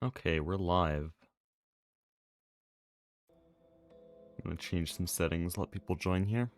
Okay, we're live. I'm gonna change some settings, let people join here.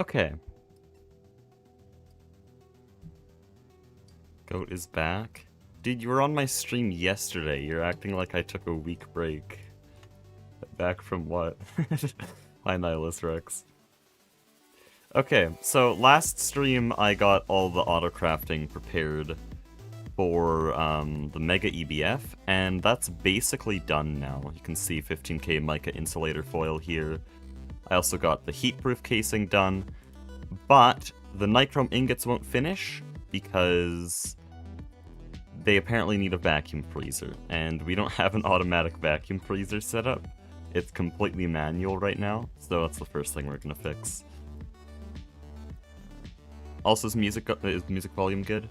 Okay. Goat is back. Dude, you were on my stream yesterday. You're acting like I took a week break. Back from what? Hi, Nihilus Rex. Okay, so last stream I got all the auto-crafting prepared for the Mega EBF, and that's basically done now. You can see 15k mica insulator foil here. I also got the heatproof casing done, but the nichrome ingots won't finish because they apparently need a vacuum freezer, and we don't have an automatic vacuum freezer set up. It's completely manual right now, so that's the first thing we're gonna fix. Also, is music volume good?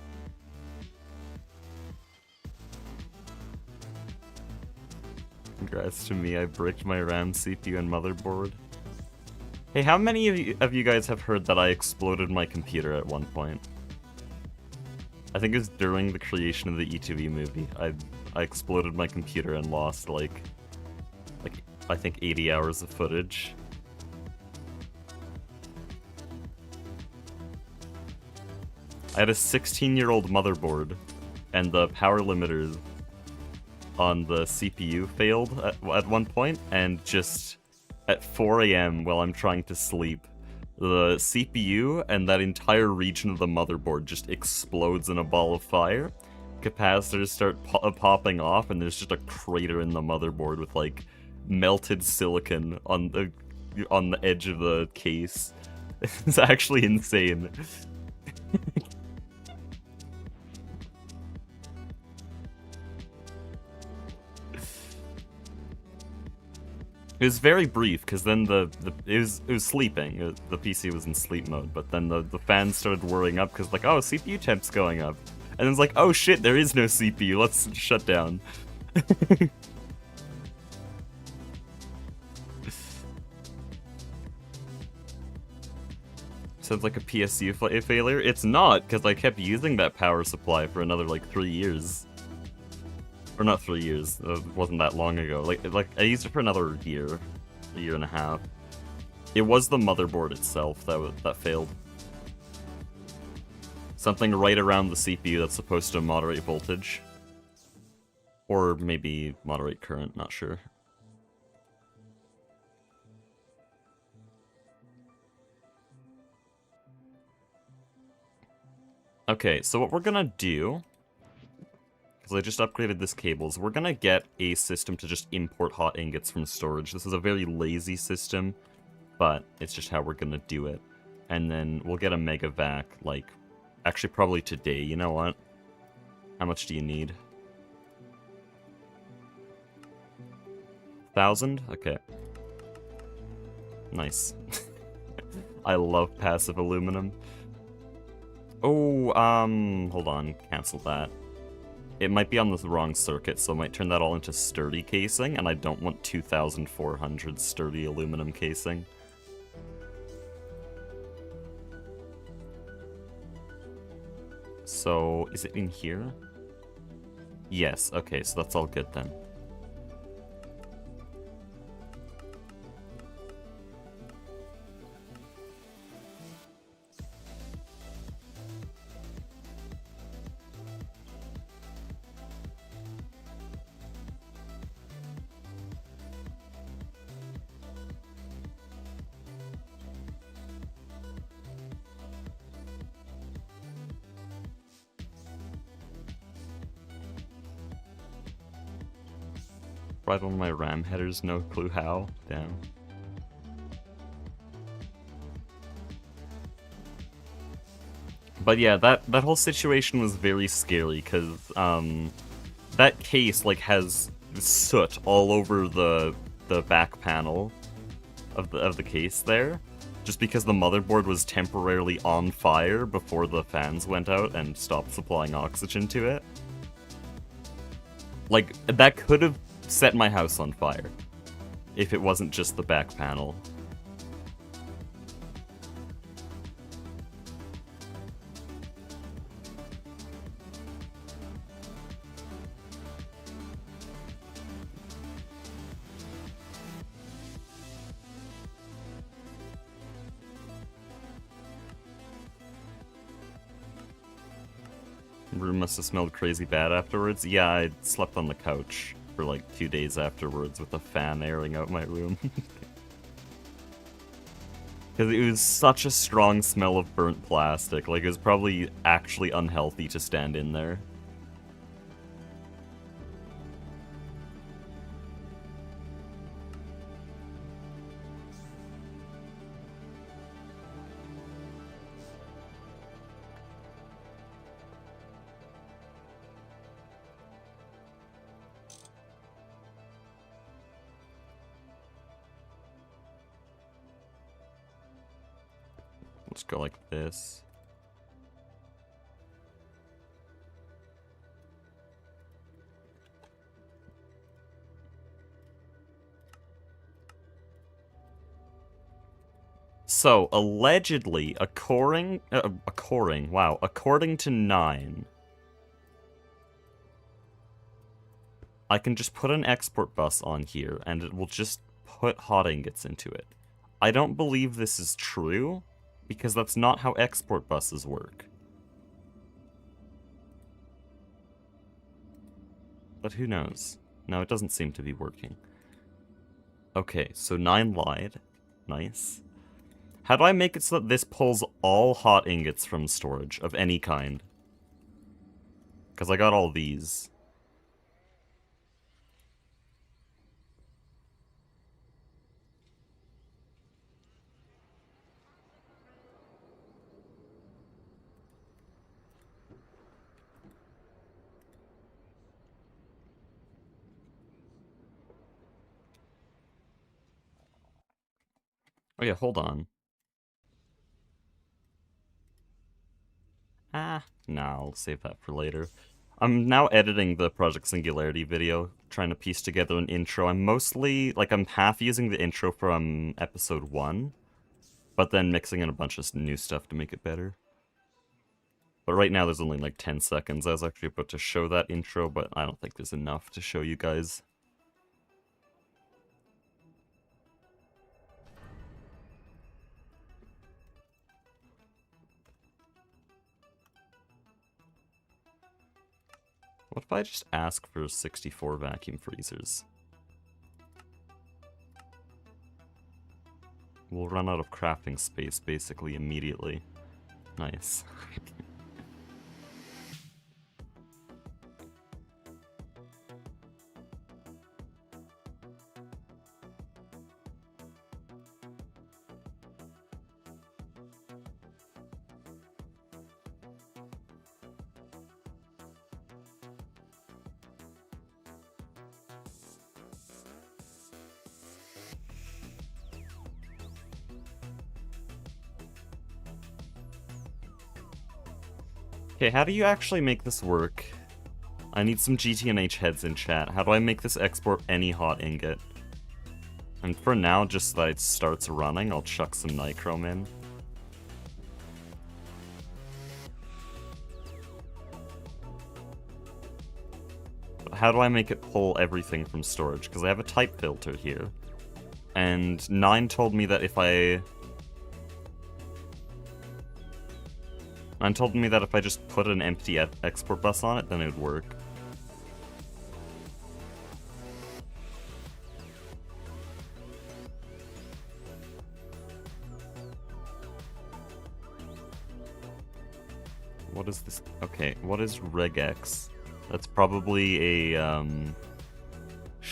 Congrats to me, I bricked my RAM, CPU, and motherboard. Hey, how many of you guys have heard that I exploded my computer at one point? I think it was during the creation of the E2V movie. I exploded my computer and lost, like I think 80 hours of footage. I had a 16-year-old motherboard, and the power limiters on the CPU failed at one point, and just at 4 AM while I'm trying to sleep, the CPU and that entire region of the motherboard just explodes in a ball of fire. Capacitors start popping off, and there's just a crater in the motherboard with like melted silicon on the edge of the case. It's actually insane. It was very brief, because then it was sleeping. The PC was in sleep mode, but then the fans started whirring up, because like, oh, CPU temp's going up. And then it's like, oh shit, there is no CPU, let's shut down. Sounds like a PSU failure. It's not, because I kept using that power supply for another like 3 years. Or not 3 years, it wasn't that long ago. Like I used it for another year, a year and a half. It was the motherboard itself that failed. Something right around the CPU that's supposed to moderate voltage. Or maybe moderate current, not sure. Okay, so what we're gonna do, because I just upgraded this cables, we're gonna get a system to just import hot ingots from storage. This is a very lazy system, but it's just how we're gonna do it. And then we'll get a mega vac, like, actually probably today, you know what? How much do you need? 1,000? Okay. Nice. I love passive aluminum. Oh, hold on, cancel that. It might be on the wrong circuit, so I might turn that all into sturdy casing, and I don't want 2,400 sturdy aluminum casing. So, is it in here? Yes, okay, so that's all good then. Fried one of my RAM headers, no clue how. Damn. But yeah, that whole situation was very scary, because, that case, like, has soot all over the back panel of the case there, just because the motherboard was temporarily on fire before the fans went out and stopped supplying oxygen to it. Like, that could have set my house on fire, if it wasn't just the back panel. Room must have smelled crazy bad afterwards. Yeah, I slept on the couch for like 2 days afterwards with a fan airing out my room. Because it was such a strong smell of burnt plastic. Like, it was probably actually unhealthy to stand in there. Let's go like this. So, allegedly, according to 9, I can just put an export bus on here, and it will just put hot ingots into it. I don't believe this is true, because that's not how export buses work. But who knows? No, it doesn't seem to be working. Okay, so 9 lied. Nice. How do I make it so that this pulls all hot ingots from storage of any kind? Because I got all these. Oh yeah, hold on. No, I'll save that for later. I'm now editing the Project Singularity video, trying to piece together an intro. I'm half using the intro from episode 1, but then mixing in a bunch of new stuff to make it better. But right now there's only like 10 seconds. I was actually about to show that intro, but I don't think there's enough to show you guys. What if I just ask for 64 vacuum freezers? We'll run out of crafting space basically immediately. Nice. Okay, how do you actually make this work? I need some GTNH heads in chat. How do I make this export any hot ingot? And for now, just so that it starts running, I'll chuck some nichrome in. But how do I make it pull everything from storage? Because I have a type filter here. And 9 told me that if I just put an empty export bus on it, then it would work. What is this? Okay, what is regex? That's probably a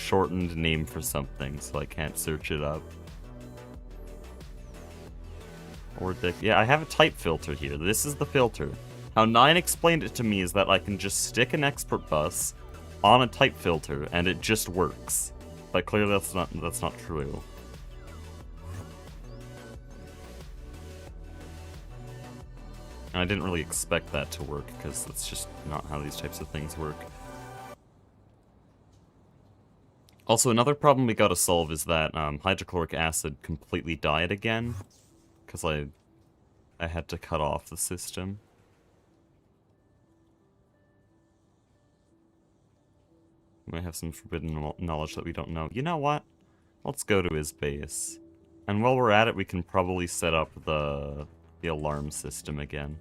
shortened name for something, so I can't search it up. Yeah, I have a type filter here. This is the filter. How 9 explained it to me is that I can just stick an expert bus on a type filter and it just works. But clearly that's not true. And I didn't really expect that to work because that's just not how these types of things work. Also, another problem we gotta solve is that hydrochloric acid completely died again. Because I had to cut off the system. We have some forbidden knowledge that we don't know. You know what? Let's go to his base. And while we're at it, we can probably set up the alarm system again.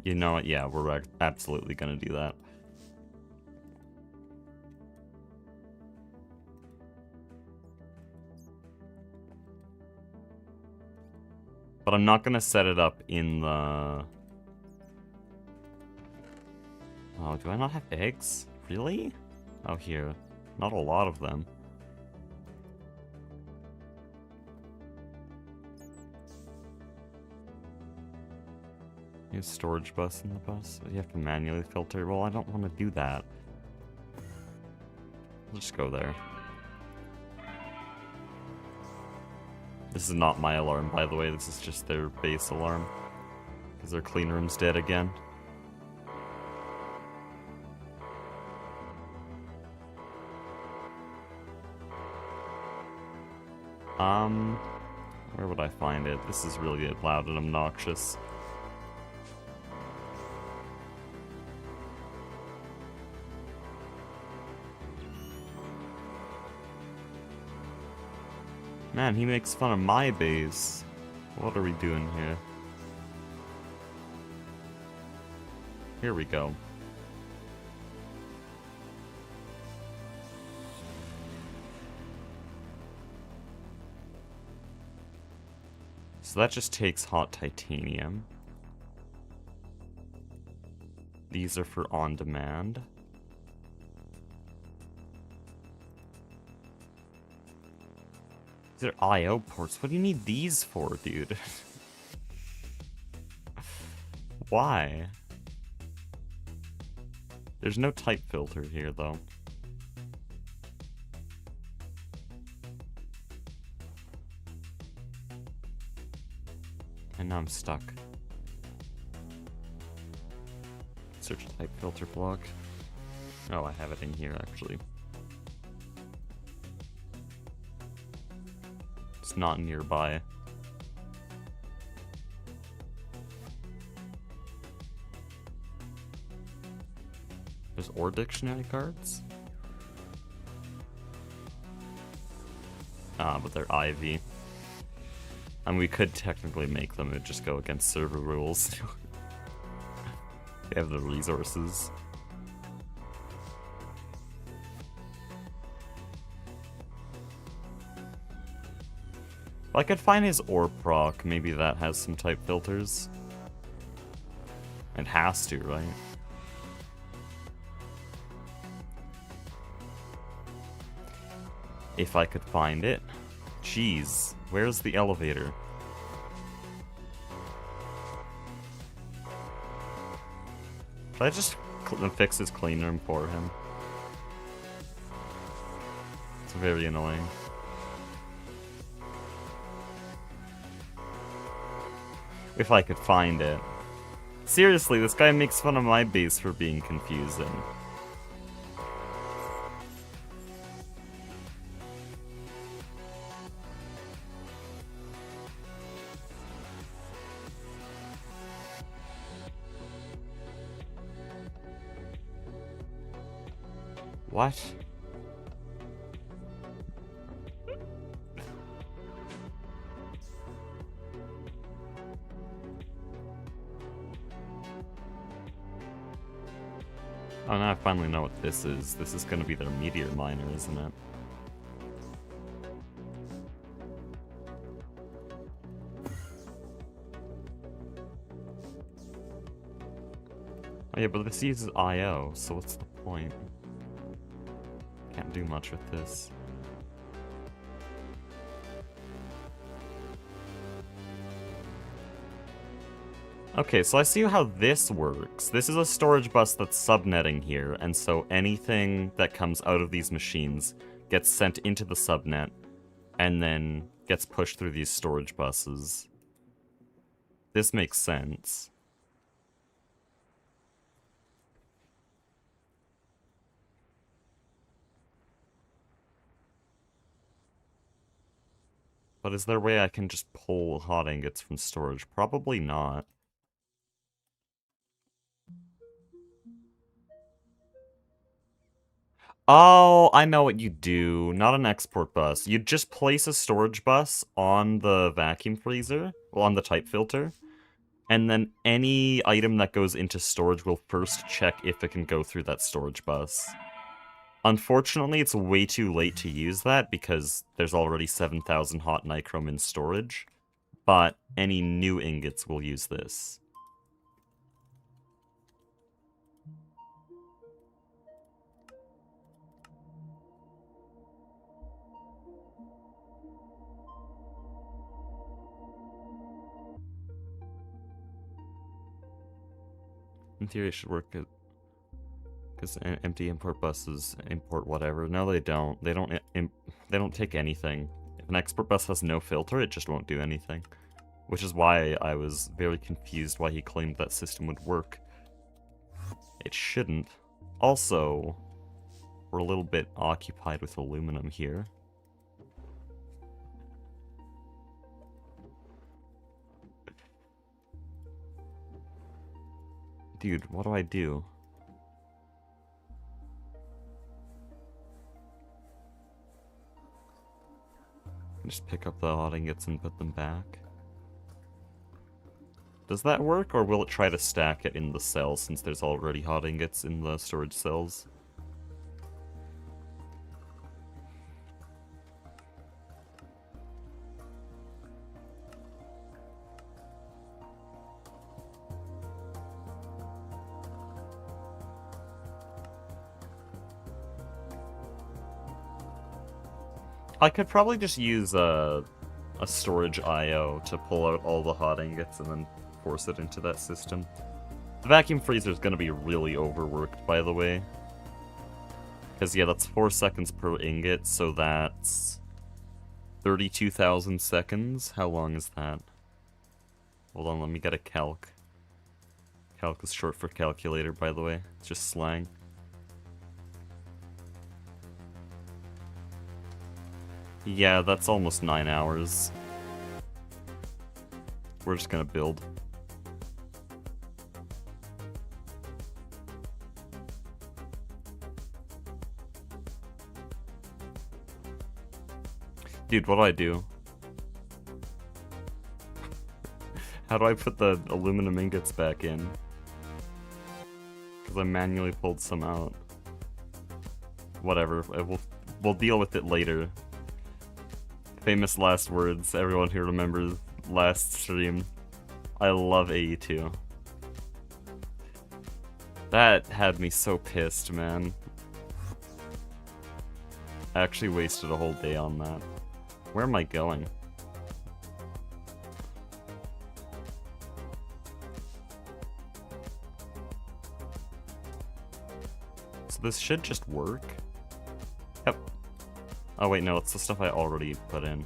You know what? Yeah, we're absolutely gonna do that. But I'm not gonna set it up in the... Oh, do I not have eggs? Really? Oh, here. Not a lot of them. You have storage bus in the bus? You have to manually filter? Well, I don't want to do that. I'll just go there. This is not my alarm, by the way. This is just their base alarm. Because their clean room's dead again. Where would I find it? This is really loud and obnoxious. Man, he makes fun of my base. What are we doing here? Here we go. So that just takes hot titanium. These are for on-demand. These are I/O ports. What do you need these for, dude? Why? There's no type filter here, though. And now I'm stuck. Search type filter block. Oh, I have it in here, actually. It's not nearby. There's OR dictionary cards? Ah, but they're IV. And we could technically make them, it'd just go against server rules. We have the resources. If I could find his OR proc, maybe that has some type filters. It has to, right? If I could find it. Jeez, where's the elevator? Should I just fix his clean room for him? It's very annoying. If I could find it. Seriously, this guy makes fun of my base for being confusing. What? Oh, now I finally know what this is. This is gonna be their meteor miner, isn't it? Oh yeah, but this uses IO, so what's the point? Can't do much with this. Okay, so I see how this works. This is a storage bus that's subnetting here, and so anything that comes out of these machines gets sent into the subnet, and then gets pushed through these storage buses. This makes sense. But is there a way I can just pull hot ingots from storage? Probably not. Oh, I know what you do. Not an export bus. You just place a storage bus on the vacuum freezer, well, on the type filter, and then any item that goes into storage will first check if it can go through that storage bus. Unfortunately, it's way too late to use that because there's already 7,000 hot nichrome in storage, but any new ingots will use this. In theory, it should work because empty import buses import whatever. No, they don't. They don't take anything. If an export bus has no filter, it just won't do anything. Which is why I was very confused why he claimed that system would work. It shouldn't. Also, we're a little bit occupied with aluminum here. Dude, what do I do? Just pick up the hot ingots and put them back. Does that work, or will it try to stack it in the cell since there's already hot ingots in the storage cells? I could probably just use a storage IO to pull out all the hot ingots and then force it into that system. The vacuum freezer is going to be really overworked, by the way. Because, yeah, that's 4 seconds per ingot, so that's 32,000 seconds. How long is that? Hold on, let me get a calc. Calc is short for calculator, by the way. It's just slang. Yeah, that's almost 9 hours. We're just gonna build. Dude, what do I do? How do I put the aluminum ingots back in? Because I manually pulled some out. Whatever, we'll deal with it later. Famous last words, everyone who remembers last stream. I love AE2. That had me so pissed, man. I actually wasted a whole day on that. Where am I going? So this should just work. Yep. Oh wait, no, it's the stuff I already put in.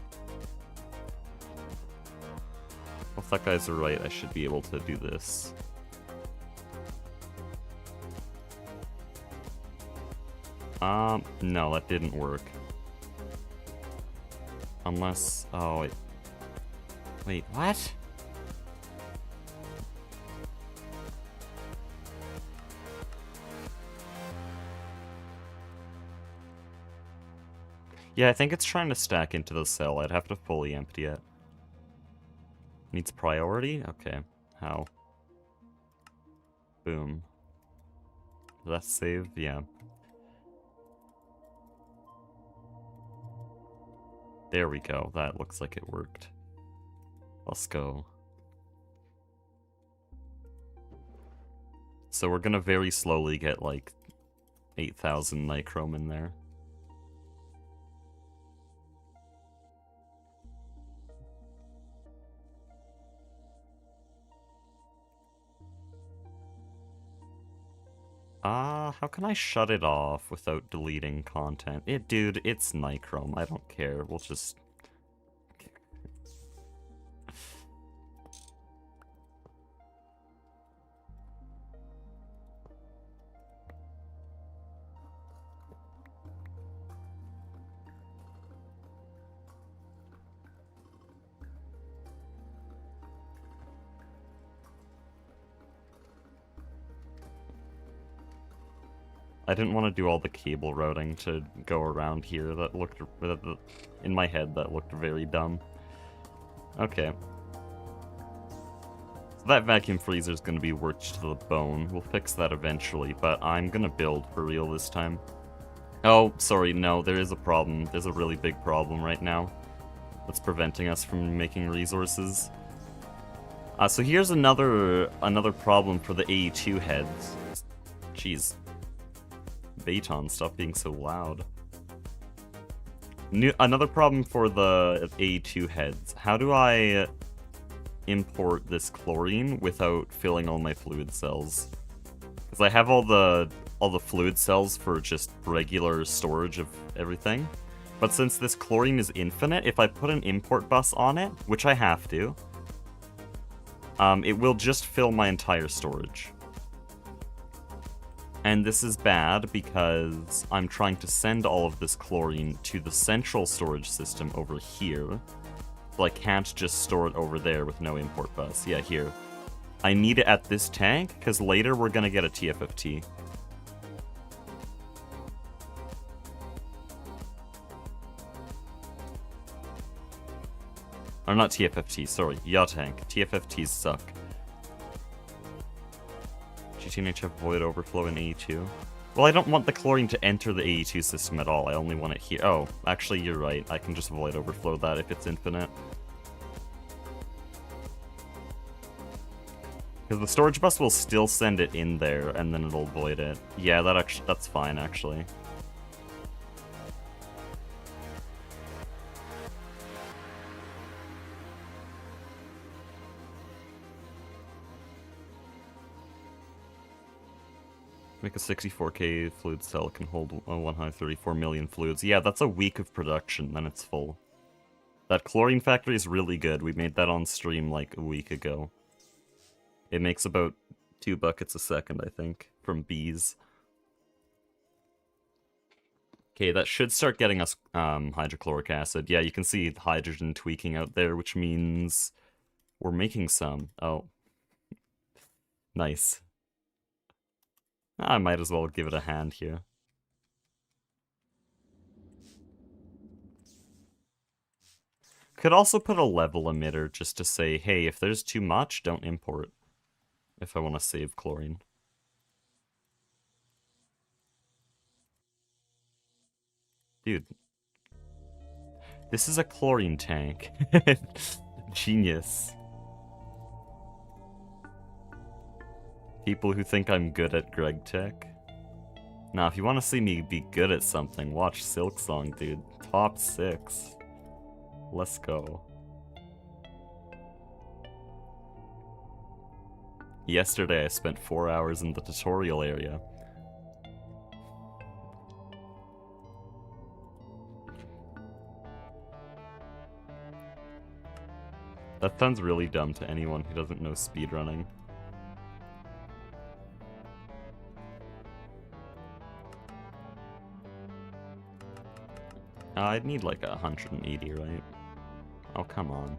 Well, if that guy's right, I should be able to do this. No, that didn't work. Unless, oh wait. Wait, what? Yeah, I think it's trying to stack into the cell. I'd have to fully empty it. Needs priority? Okay. How? Boom. Did that save? Yeah. There we go. That looks like it worked. Let's go. So we're gonna very slowly get like 8,000 nichrome in there. How can I shut it off without deleting content? Dude, it's nichrome. I don't care. We'll just... I didn't want to do all the cable routing to go around here. That looked... in my head, that looked very dumb. Okay. So that vacuum freezer is going to be worked to the bone. We'll fix that eventually, but I'm going to build for real this time. Oh, sorry, no, there is a problem. There's a really big problem right now that's preventing us from making resources. So here's another problem for the AE2 heads. Jeez. Baton, stop being so loud. Another problem for the AE2 heads. How do I import this chlorine without filling all my fluid cells? Because I have all the fluid cells for just regular storage of everything. But since this chlorine is infinite, if I put an import bus on it, which I have to, it will just fill my entire storage. And this is bad because I'm trying to send all of this chlorine to the central storage system over here. So I can't just store it over there with no import bus. Yeah, here. I need it at this tank, because later we're going to get a TFFT. Or not TFFT, sorry, yaw tank. TFFTs suck. GTNH have void overflow in AE2. Well, I don't want the chlorine to enter the AE2 system at all. I only want it here. Oh, actually, you're right. I can just void overflow that if it's infinite. Because the storage bus will still send it in there, and then it'll void it. Yeah, that's fine, actually. Make a 64k fluid cell can hold 134 million fluids. Yeah, that's a week of production, then it's full. That chlorine factory is really good. We made that on stream like a week ago. It makes about 2 buckets a second, I think, from bees. Okay, that should start getting us hydrochloric acid. Yeah, you can see hydrogen tweaking out there, which means we're making some. Oh. Nice. I might as well give it a hand here. Could also put a level emitter just to say, hey, if there's too much, don't import. If I want to save chlorine. Dude. This is a chlorine tank. Genius. People who think I'm good at Greg Tech. Nah, if you want to see me be good at something, watch Silksong, dude. Top 6. Let's go. Yesterday I spent 4 hours in the tutorial area. That sounds really dumb to anyone who doesn't know speedrunning. I'd need like 180, right? Oh, come on.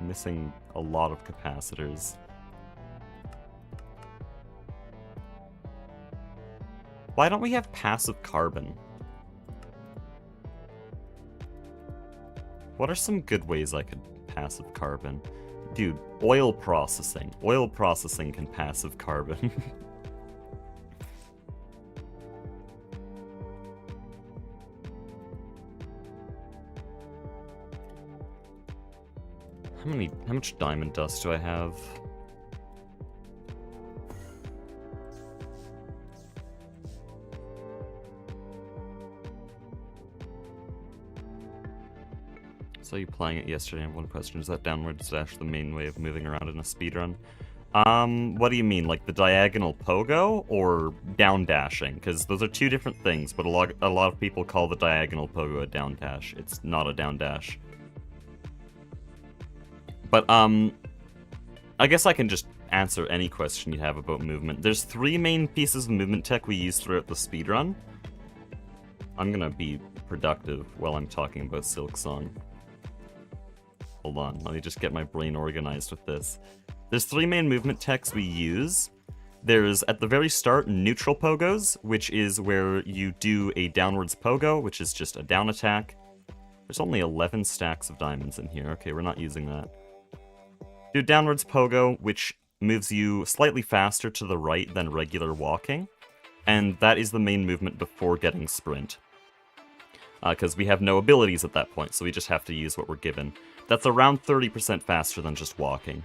Missing a lot of capacitors. Why don't we have passive carbon? What are some good ways I could passive carbon? Dude, oil processing. Oil processing can passive carbon. How much diamond dust do I have? So you playing it yesterday, I have one question. Is that downwards dash the main way of moving around in a speedrun? What do you mean? Like the diagonal pogo or down dashing? Because those are two different things, but a lot of people call the diagonal pogo a down dash. It's not a down dash. But, I guess I can just answer any question you have about movement. There's 3 main pieces of movement tech we use throughout the speedrun. I'm gonna be productive while I'm talking about Silksong. Hold on, let me just get my brain organized with this. There's 3 main movement techs we use. There's, at the very start, neutral pogos, which is where you do a downwards pogo, which is just a down attack. There's only 11 stacks of diamonds in here. Okay, we're not using that. Do downwards pogo, which moves you slightly faster to the right than regular walking. And that is the main movement before getting sprint. Because we have no abilities at that point, so we just have to use what we're given. That's around 30% faster than just walking.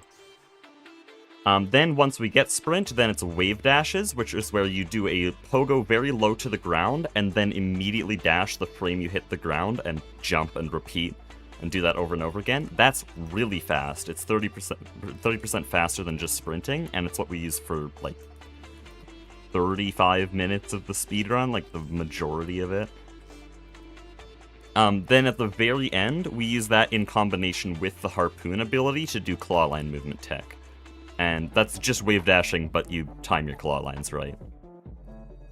Then once we get sprint, then it's wave dashes, which is where you do a pogo very low to the ground, and then immediately dash the frame you hit the ground, and jump and repeat, and do that over and over again. That's really fast. It's 30% faster than just sprinting, and it's what we use for, like, 35 minutes of the speedrun, like, the majority of it. Then at the very end, we use that in combination with the harpoon ability to do claw line movement tech. And that's just wave dashing, but you time your claw lines right.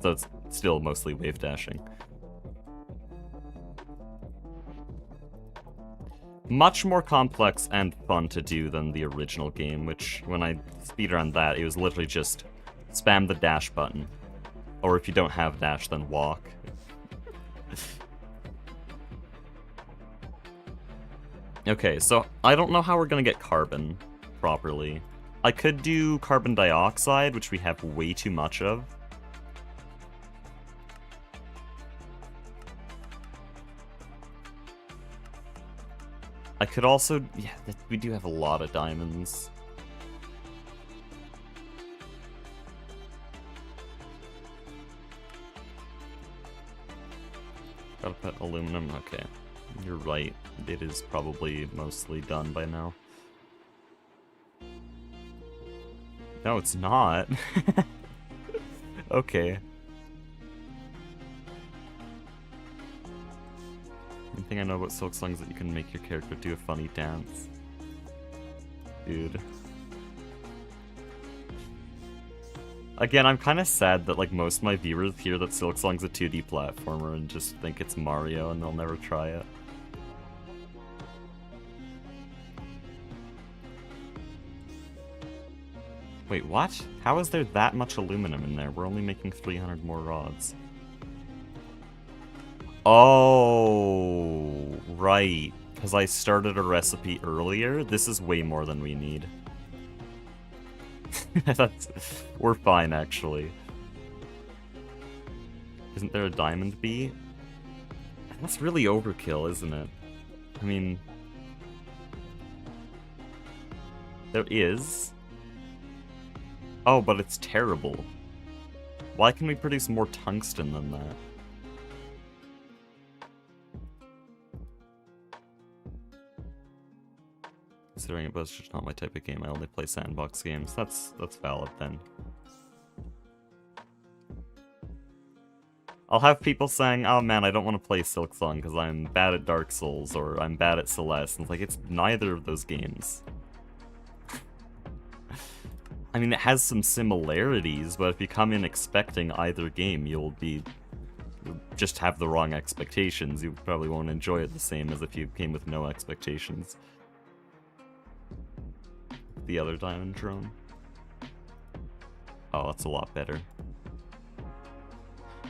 So it's still mostly wave dashing. Much more complex and fun to do than the original game, which, when I speedrun that, it was literally just spam the dash button. Or if you don't have dash, then walk. Okay, so I don't know how we're gonna get carbon properly. I could do carbon dioxide, which we have way too much of. I could also... yeah, we do have a lot of diamonds. Gotta put aluminum, okay. You're right, it is probably mostly done by now. No, it's not. Okay. One thing I know about Silksong is that you can make your character do a funny dance. Dude. Again, I'm kind of sad that like most of my viewers hear that Silksong's a 2D platformer and just think it's Mario and they'll never try it. Wait, what? How is there that much aluminum in there? We're only making 300 more rods. Oh, right. Because I started a recipe earlier. This is way more than we need. We're fine, actually. Isn't there a diamond bee? That's really overkill, isn't it? I mean... there is... oh, but it's terrible. Why can we produce more tungsten than that? Considering it was just not my type of game, I only play sandbox games. That's valid then. I'll have people saying, oh man, I don't want to play Silksong because I'm bad at Dark Souls or I'm bad at Celeste. And it's like, it's neither of those games. I mean, it has some similarities, but if you come in expecting either game, you'll just have the wrong expectations. You probably won't enjoy it the same as if you came with no expectations. The other diamond drone. Oh, that's a lot better.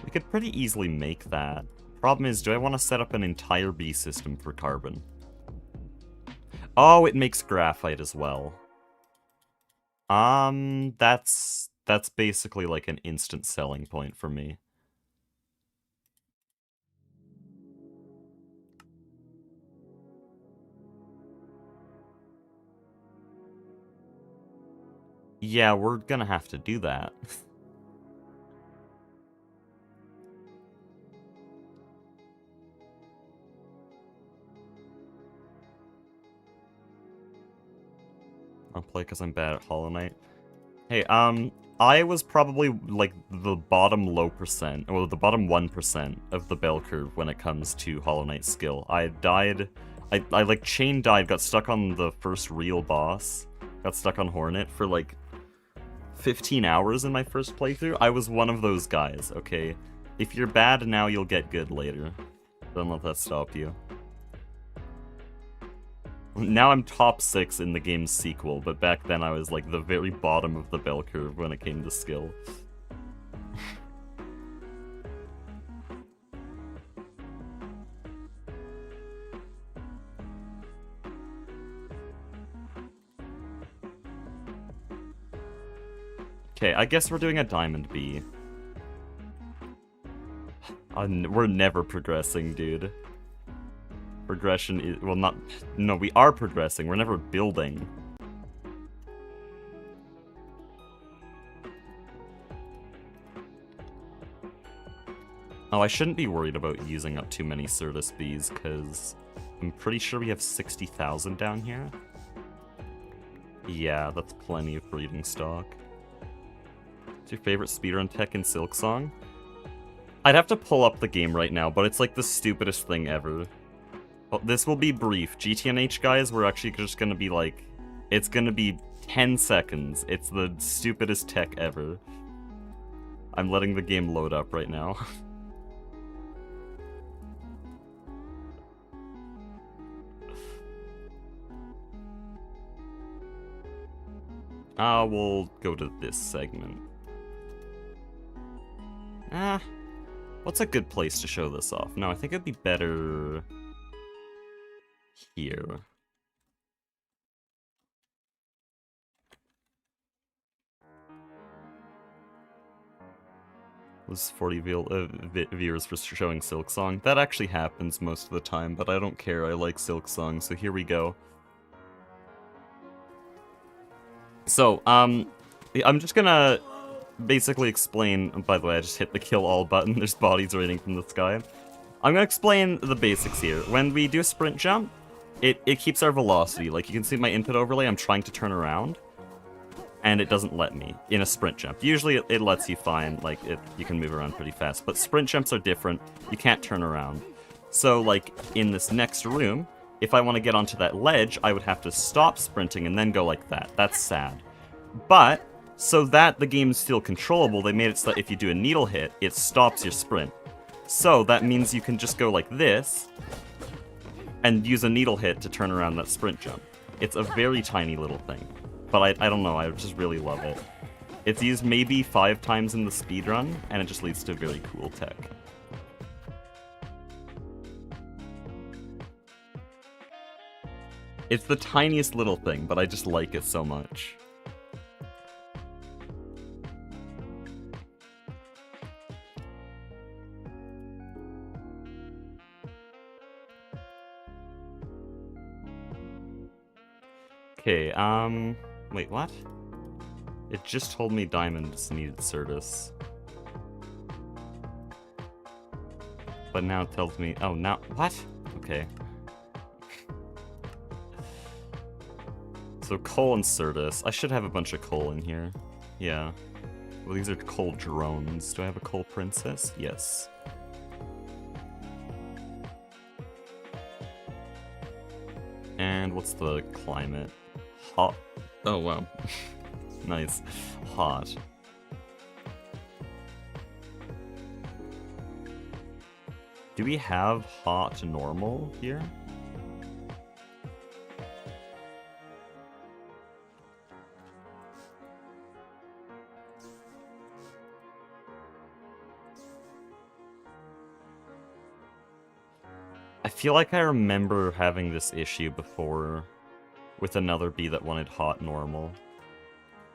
We could pretty easily make that. Problem is, do I want to set up an entire bee system for carbon? Oh, it makes graphite as well. That's basically like an instant selling point for me. Yeah, we're gonna have to do that. I'll play because I'm bad at Hollow Knight. Hey, I was probably, like, the bottom low percent, or the bottom 1% of the bell curve when it comes to Hollow Knight skill. I died, I like, chain died, got stuck on the first real boss, got stuck on Hornet for, like, 15 hours in my first playthrough. I was one of those guys, okay? If you're bad now, you'll get good later. Don't let that stop you. Now I'm top 6 in the game's sequel, but back then I was like the very bottom of the bell curve when it came to skill. Okay, I guess we're doing a Diamond B. We're never progressing, dude. Progression is, well, not, no, we are progressing, we're never building. Oh, I shouldn't be worried about using up too many Certus bees, because I'm pretty sure we have 60,000 down here. Yeah, that's plenty of breeding stock. What's your favorite speedrun tech in Silksong? I'd have to pull up the game right now, but it's like the stupidest thing ever. Well, this will be brief. GTNH guys, we're actually just gonna be like... It's gonna be 10 seconds. It's the stupidest tech ever. I'm letting the game load up right now. We'll go to this segment. What's a good place to show this off? No, I think it'd be better... here. Was 40 viewers for showing Silksong. That actually happens most of the time, but I don't care. I like Silksong, so here we go. So, I'm just gonna basically explain... By the way, I just hit the kill all button. There's bodies raining from the sky. I'm gonna explain the basics here. When we do a sprint jump, it keeps our velocity. Like, you can see my input overlay, I'm trying to turn around, and it doesn't let me in a sprint jump. Usually it lets you fine, like, you can move around pretty fast, but sprint jumps are different. You can't turn around. So, like, in this next room, if I want to get onto that ledge, I would have to stop sprinting and then go like that. That's sad. But, so that the game's still controllable, they made it so that if you do a needle hit, it stops your sprint. So, that means you can just go like this, and use a needle hit to turn around that sprint jump. It's a very tiny little thing. But I don't know, I just really love it. It's used maybe 5 times in the speedrun, and it just leads to very cool tech. It's the tiniest little thing, but I just like it so much. Okay, wait, what? It just told me diamonds needed Certus. But now it tells me, oh, now, what? Okay. So coal and Certus. I should have a bunch of coal in here. Yeah. Well, these are coal drones. Do I have a coal princess? Yes. And what's the climate? Hot. Oh, wow. Nice. Hot. Do we have hot normal here? I feel like I remember having this issue before with another bee that wanted hot normal.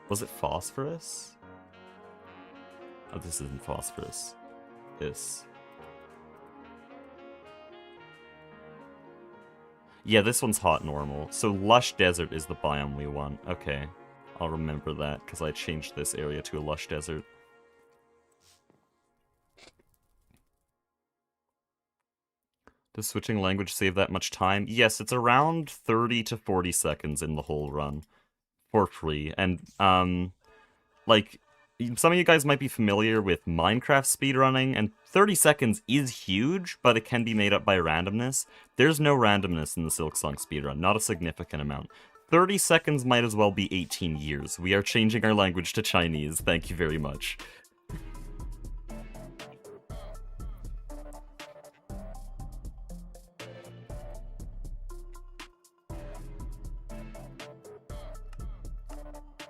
Was it phosphorus? Oh, this isn't phosphorus. This. Yeah, this one's hot normal. So lush desert is the biome we want. Okay, I'll remember that because I changed this area to a lush desert. Does switching language save that much time? Yes, it's around 30 to 40 seconds in the whole run. for free. And, like, some of you guys might be familiar with Minecraft speedrunning, and 30 seconds is huge, but it can be made up by randomness. There's no randomness in the Silksong speedrun, not a significant amount. 30 seconds might as well be 18 years. We are changing our language to Chinese, thank you very much.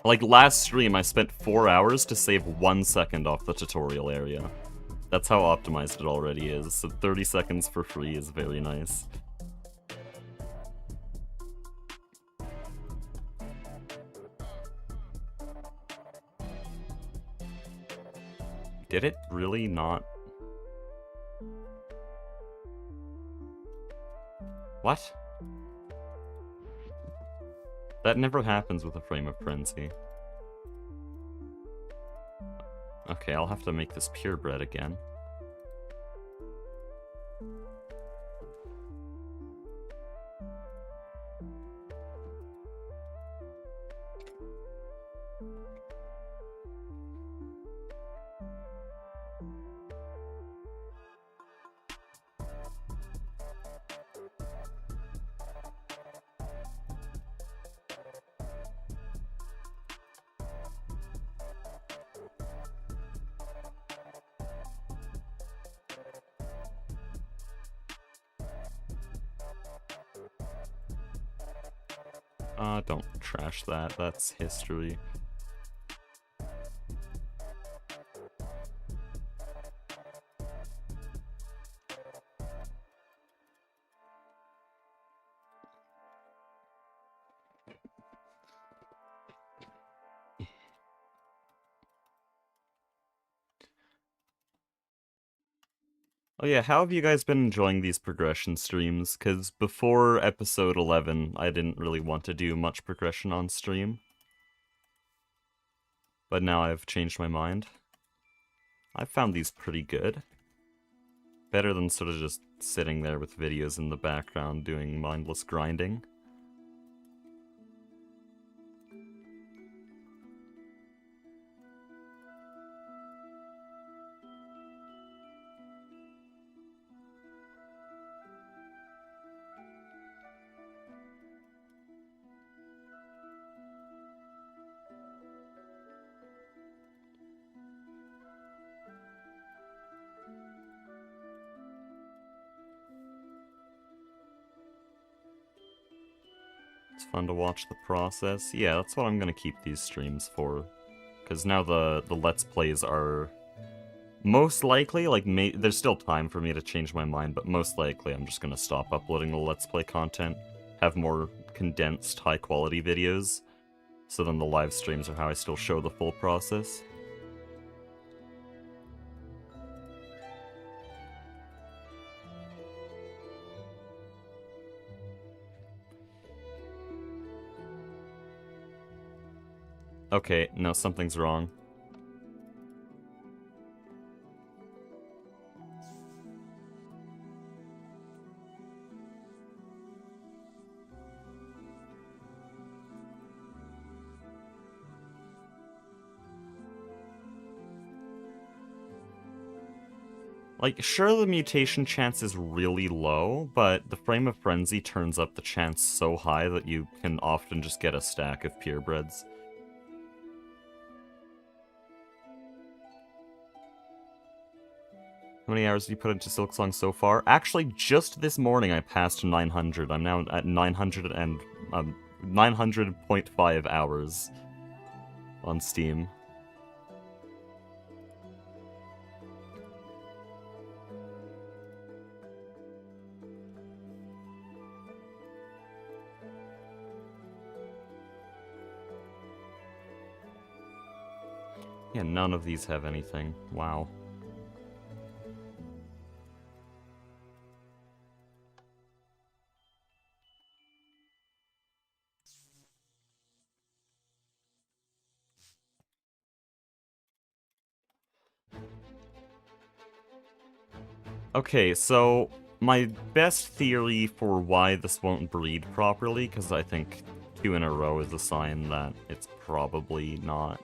Like, last stream, I spent 4 hours to save 1 second off the tutorial area. That's how optimized it already is, so 30 seconds for free is very nice. Did it really not? What? That never happens with a Frame of Frenzy. Okay, I'll have to make this purebred again. Don't trash that. That's history. Oh yeah, how have you guys been enjoying these progression streams? Because before episode 11, I didn't really want to do much progression on stream. But now I've changed my mind. I found these pretty good. Better than sort of just sitting there with videos in the background doing mindless grinding. It's fun to watch the process. Yeah, that's what I'm gonna keep these streams for. Because now the Let's Plays are most likely, like, there's still time for me to change my mind, but most likely I'm just gonna stop uploading the Let's Play content, have more condensed, high-quality videos, so then the live streams are how I still show the full process. Okay, no, something's wrong. Like, sure, the mutation chance is really low, but the Frame of Frenzy turns up the chance so high that you can often just get a stack of purebreds. How many hours did you put into Silksong so far? Actually, just this morning I passed 900. I'm now at 900.5 hours on Steam. Yeah, none of these have anything. Wow. Okay, so my best theory for why this won't breed properly, because I think 2 in a row is a sign that it's probably not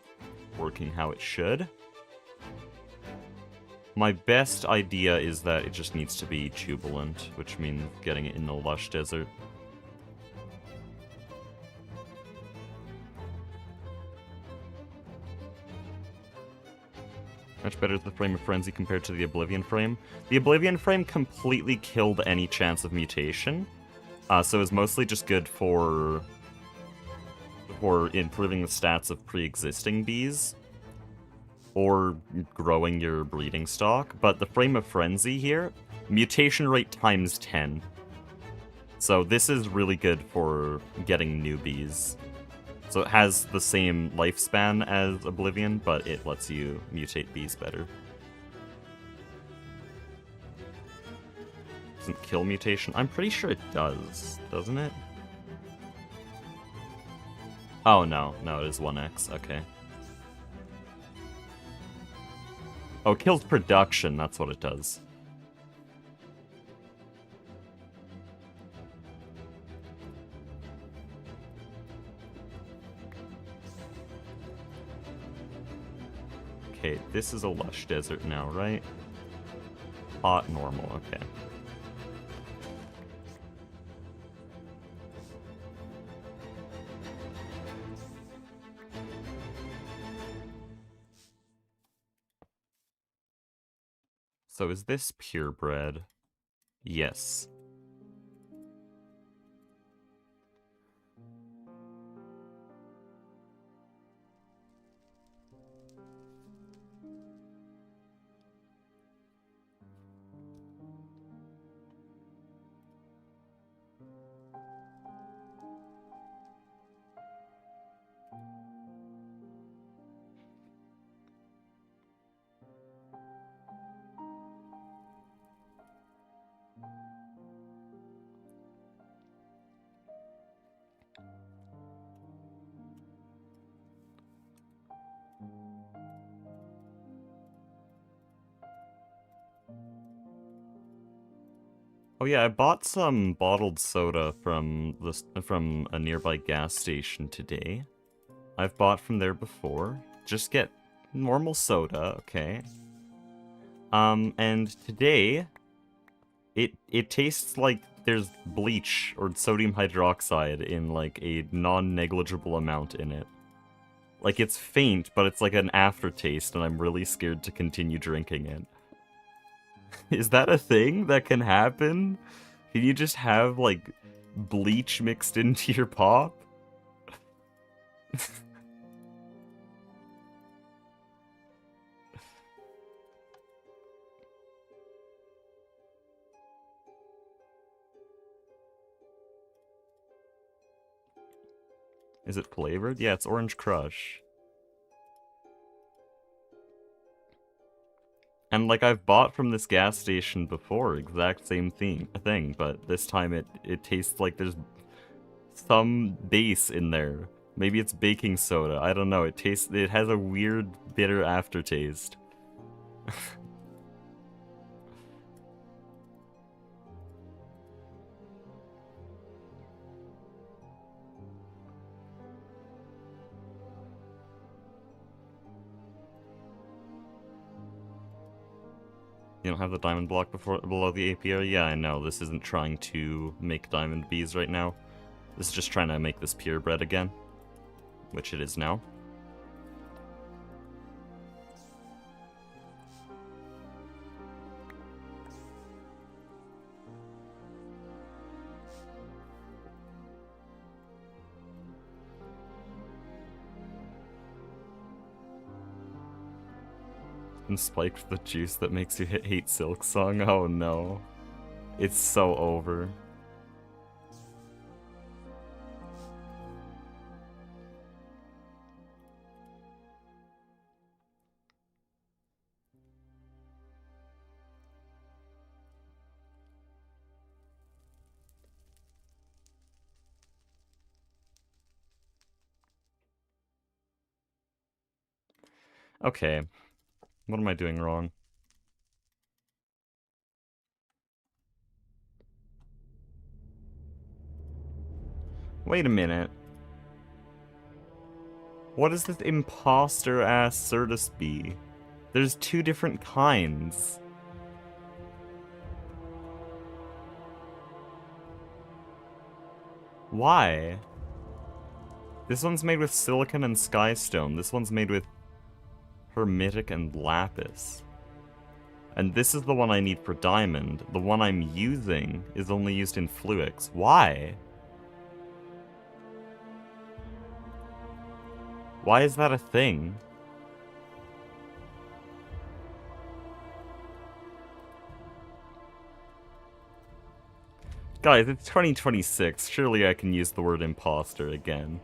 working how it should. My best idea is that it just needs to be tubulant, which means getting it in the lush desert. Much better is the Frame of Frenzy compared to the Oblivion Frame. The Oblivion Frame completely killed any chance of mutation, so it's mostly just good for improving the stats of pre-existing bees, or growing your breeding stock. But the Frame of Frenzy here, mutation rate times 10. So this is really good for getting new bees. So it has the same lifespan as Oblivion, but it lets you mutate bees better. Doesn't kill mutation? I'm pretty sure it does, doesn't it? Oh, no. No, it is 1x. Okay. Oh, it kills production. That's what it does. Okay, this is a lush desert now, right? Hot, normal, okay. So is this purebred? Yes. Oh yeah, I bought some bottled soda from a nearby gas station today. I've bought from there before. Just get normal soda, okay. And today it tastes like there's bleach or sodium hydroxide in like a non-negligible amount in it. Like it's faint, but it's like an aftertaste, and I'm really scared to continue drinking it. Is that a thing that can happen? Can you just have, like, bleach mixed into your pop? Is it flavored? Yeah, it's Orange Crush. And, like, I've bought from this gas station before, exact same thing, but this time it tastes like there's some base in there. Maybe it's baking soda, I don't know, it has a weird, bitter aftertaste. You don't have the diamond block below the apiary? Yeah, I know. This isn't trying to make diamond bees right now. This is just trying to make this purebred again. Which it is now. And spiked the juice that makes you hate Silk Song? Oh no. It's so over. Okay. What am I doing wrong? Wait a minute. What is this imposter-ass Certus bee? There's 2 different kinds. Why? This one's made with silicon and skystone. This one's made with hermitic and lapis. And this is the one I need for diamond. The one I'm using is only used in fluix. Why? Why is that a thing? Guys, it's 2026. Surely I can use the word imposter again.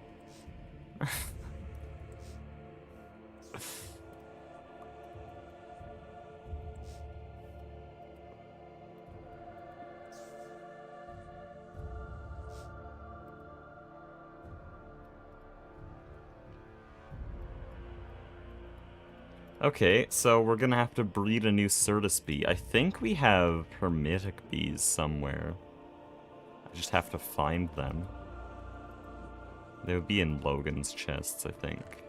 Okay, so we're gonna have to breed a new Certus bee. I think we have hermitic bees somewhere. I just have to find them. They would be in Logan's chests, I think.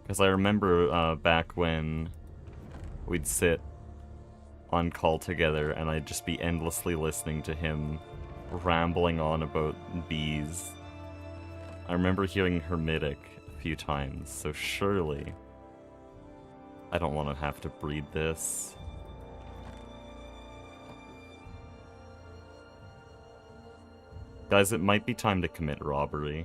Because I remember back when we'd sit on call together and I'd just be endlessly listening to him rambling on about bees. I remember hearing hermitic a few times, so surely I don't want to have to breed this. Guys, it might be time to commit robbery.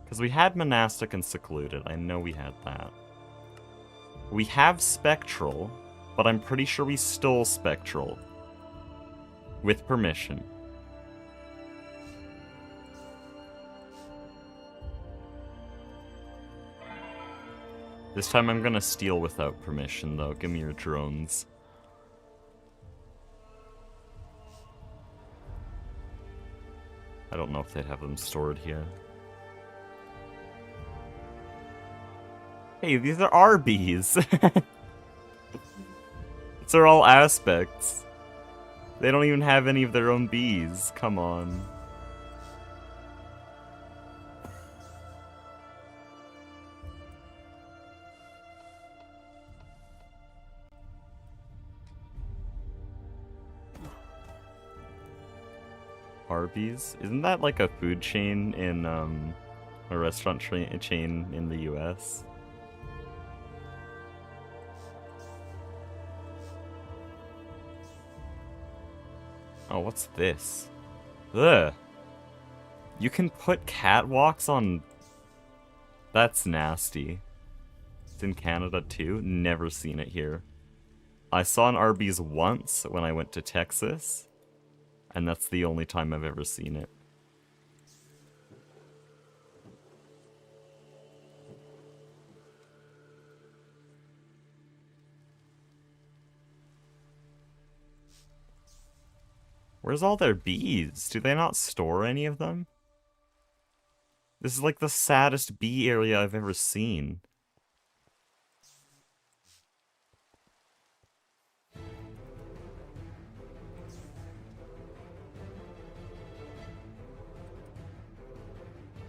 Because we had monastic and secluded, I know we had that. We have spectral, but I'm pretty sure we stole spectral. With permission. This time I'm gonna steal without permission, though. Give me your drones. I don't know if they'd have them stored here. Hey, these are our bees! These are all aspects. They don't even have any of their own bees. Come on. Arby's? Isn't that like a food chain in, a restaurant chain in the US? Oh, what's this? Ugh. You can put catwalks on... That's nasty. It's in Canada too? Never seen it here. I saw an Arby's once when I went to Texas. And that's the only time I've ever seen it. Where's all their bees? Do they not store any of them? This is like the saddest bee area I've ever seen.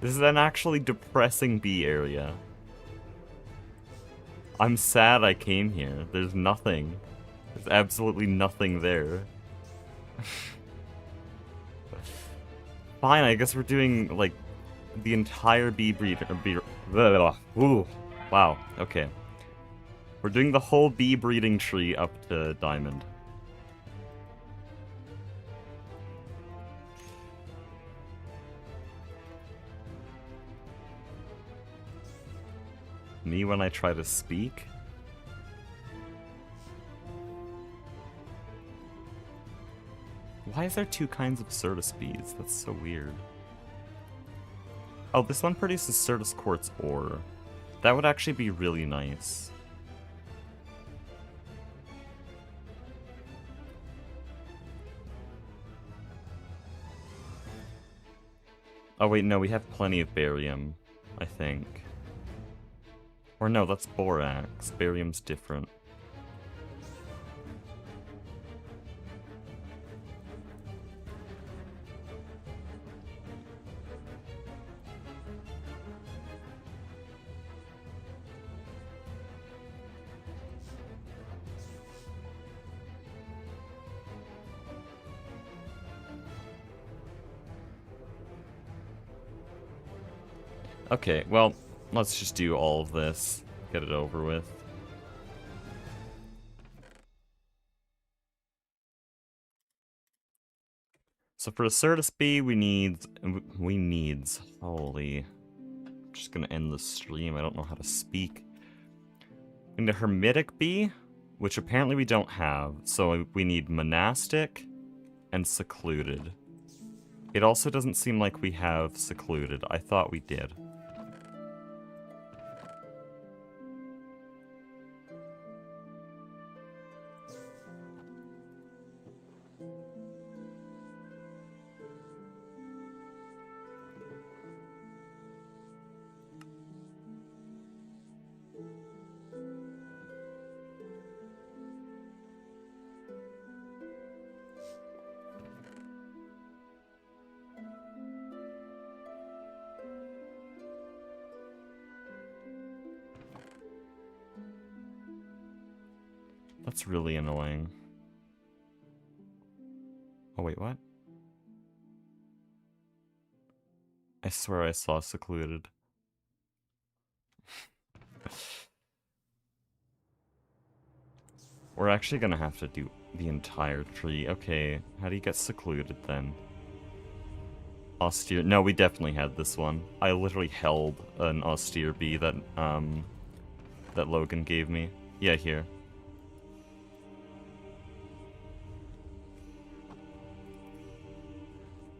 This is an actually depressing bee area. I'm sad I came here. There's nothing. There's absolutely nothing there. Fine, I guess we're doing, like, the entire bee breed... Ooh, wow, okay. We're doing the whole bee breeding tree up to diamond. Me when I try to speak? Why is there 2 kinds of Certus bees? That's so weird. Oh, this one produces Certus quartz ore. That would actually be really nice. Oh wait, no, we have plenty of barium, I think. Or no, that's borax. Barium's different. Okay, well, let's just do all of this. Get it over with. So for a Certus B, we needs, holy, I'm just gonna end the stream, I don't know how to speak. We need a Hermitic Bee, which apparently we don't have, so we need Monastic and Secluded. It also doesn't seem like we have Secluded. I thought we did. That's really annoying. Oh wait, what? I swear I saw Secluded. We're actually gonna have to do the entire tree. Okay, how do you get Secluded then? Austere. No, we definitely had this one. I literally held an austere bee that that Logan gave me. Yeah, here.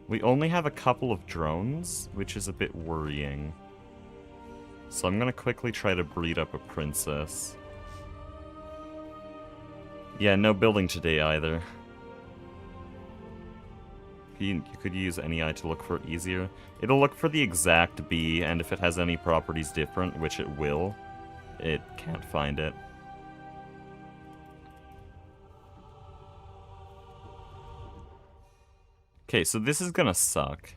We only have a couple of drones, which is a bit worrying. So I'm gonna quickly try to breed up a princess. Yeah, no building today either. You could use any eye to look for it easier. It'll look for the exact bee, and if it has any properties different, which it will, it can't find it. Okay, so this is gonna suck.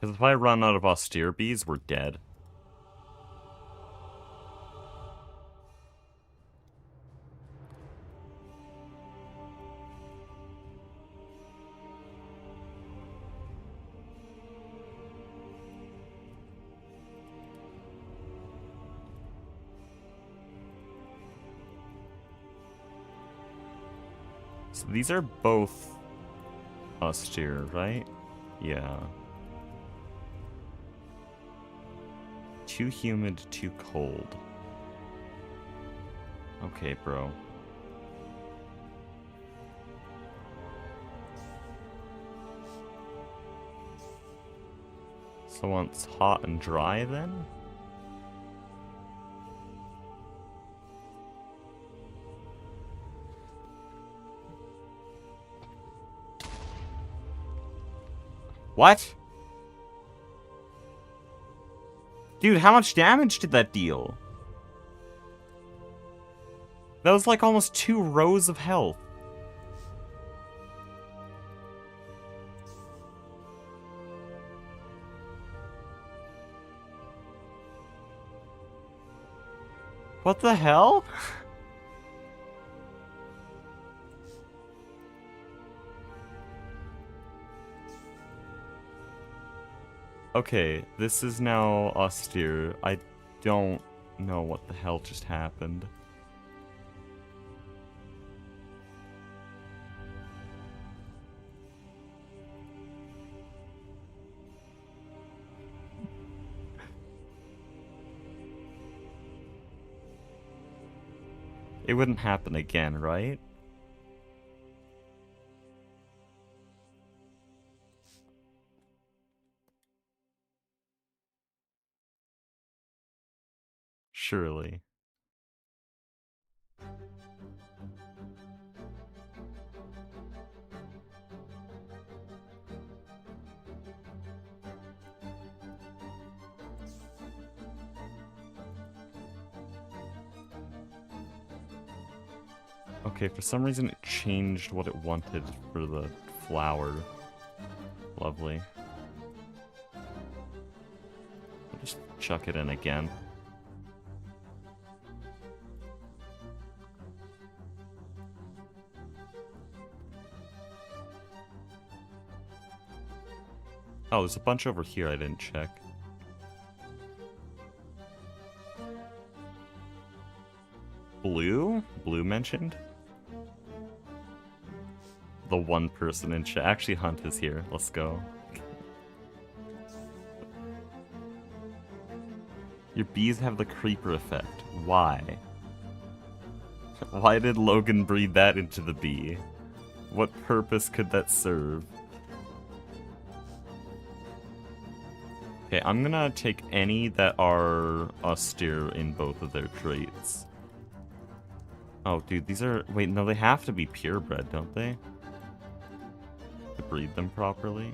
Because if I run out of austere bees, we're dead. So these are both austere, right? Yeah. Too humid, too cold. Okay, bro. So it's hot and dry then? What? Dude, how much damage did that deal? That was like almost 2 rows of health. What the hell? Okay, this is now austere. I don't know what the hell just happened. It wouldn't happen again, right? Surely. Okay, for some reason it changed what it wanted for the flower. Lovely. I'll just chuck it in again. Oh, there's a bunch over here I didn't check. Blue? Blue mentioned? The one person in chat. Actually, Hunt is here. Let's go. Your bees have the creeper effect. Why? Why did Logan breed that into the bee? What purpose could that serve? Okay, I'm gonna take any that are austere in both of their traits. Oh, dude, these are... Wait, no, they have to be purebred, don't they? To breed them properly.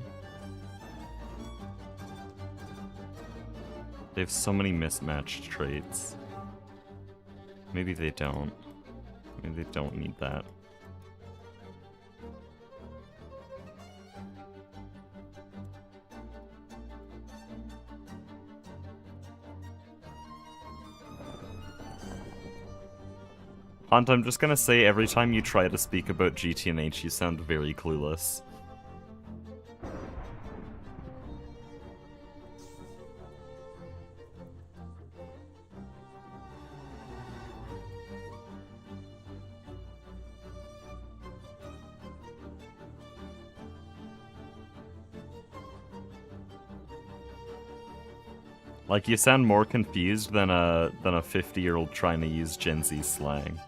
They have so many mismatched traits. Maybe they don't. Maybe they don't need that. Hunt, I'm just gonna say every time you try to speak about GTNH, you sound very clueless. Like, you sound more confused than a 50-year-old trying to use Gen Z slang.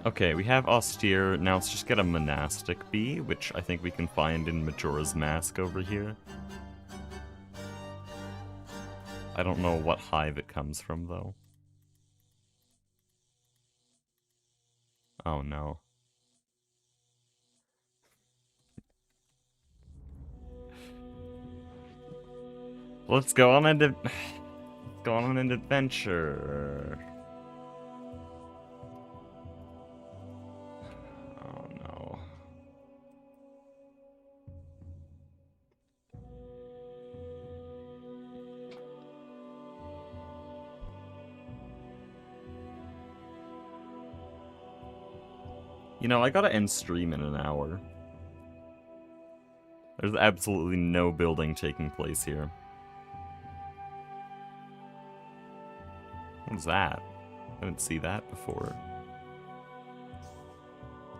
Okay, we have austere. Now let's just get a monastic bee, which I think we can find in Majora's Mask over here. I don't know what hive it comes from, though. Oh, no. Let's go on an adventure. Oh, no. You know, I gotta end stream in an hour. There's absolutely no building taking place here. What's that? I didn't see that before.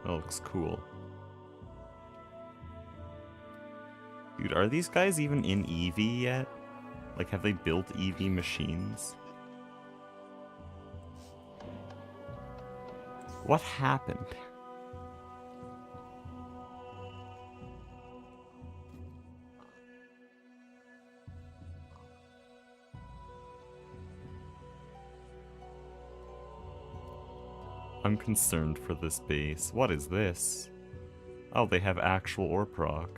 That looks cool. Dude, are these guys even in EV yet? Like, have they built EV machines? What happened? I'm concerned for this base. What is this? Oh, they have actual ore proc.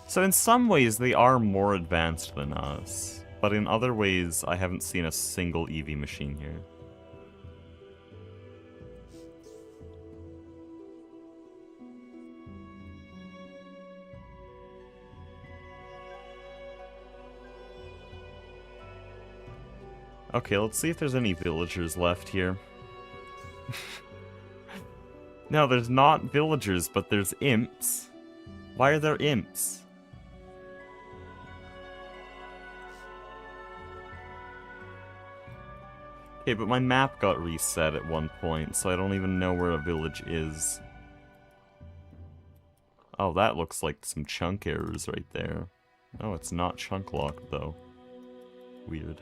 So in some ways they are more advanced than us, but in other ways I haven't seen a single EV machine here. Okay, let's see if there's any villagers left here. No, there's not villagers, but there's imps. Why are there imps? Okay, but my map got reset at one point, so I don't even know where a village is. Oh, that looks like some chunk errors right there. Oh, it's not chunk locked, though. Weird.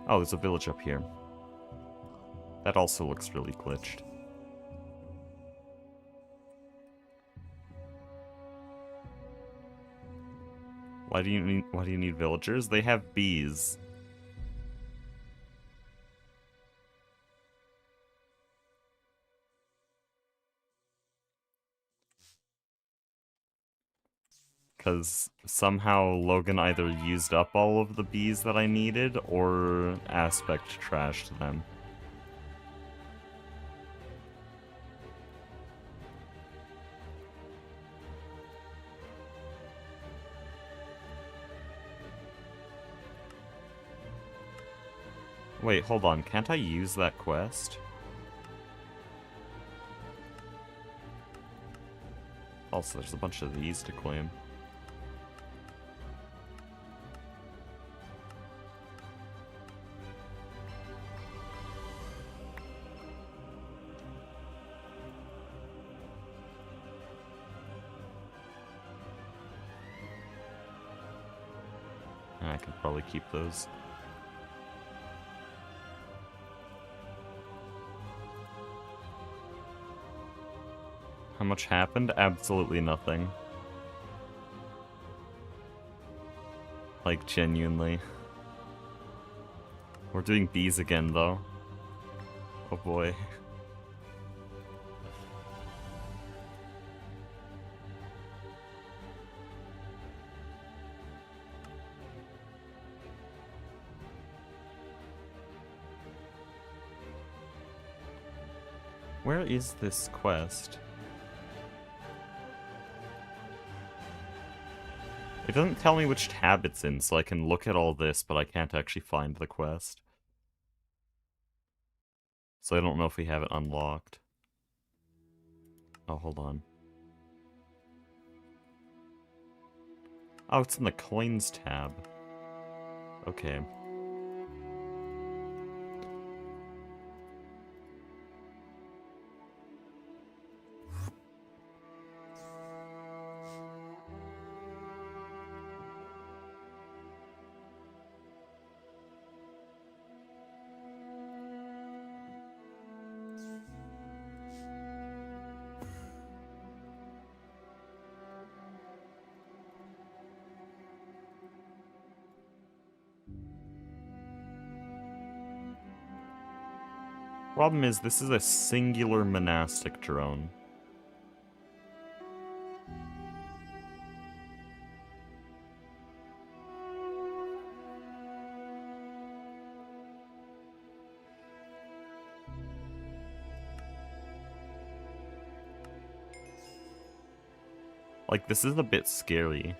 Oh, there's a village up here. That also looks really glitched. Why do you need villagers? They have bees. Because somehow Logan either used up all of the bees that I needed, or Aspect trashed them. Wait, hold on. Can't I use that quest? Also, there's a bunch of these to claim. I can probably keep those. How much happened? Absolutely nothing. Like, genuinely. We're doing bees again, though. Oh boy. Where is this quest? It doesn't tell me which tab it's in, so I can look at all this, but I can't actually find the quest. So I don't know if we have it unlocked. Oh, hold on. Oh, it's in the coins tab. Okay. Problem is, this is a singular monastic drone. Like, this is a bit scary.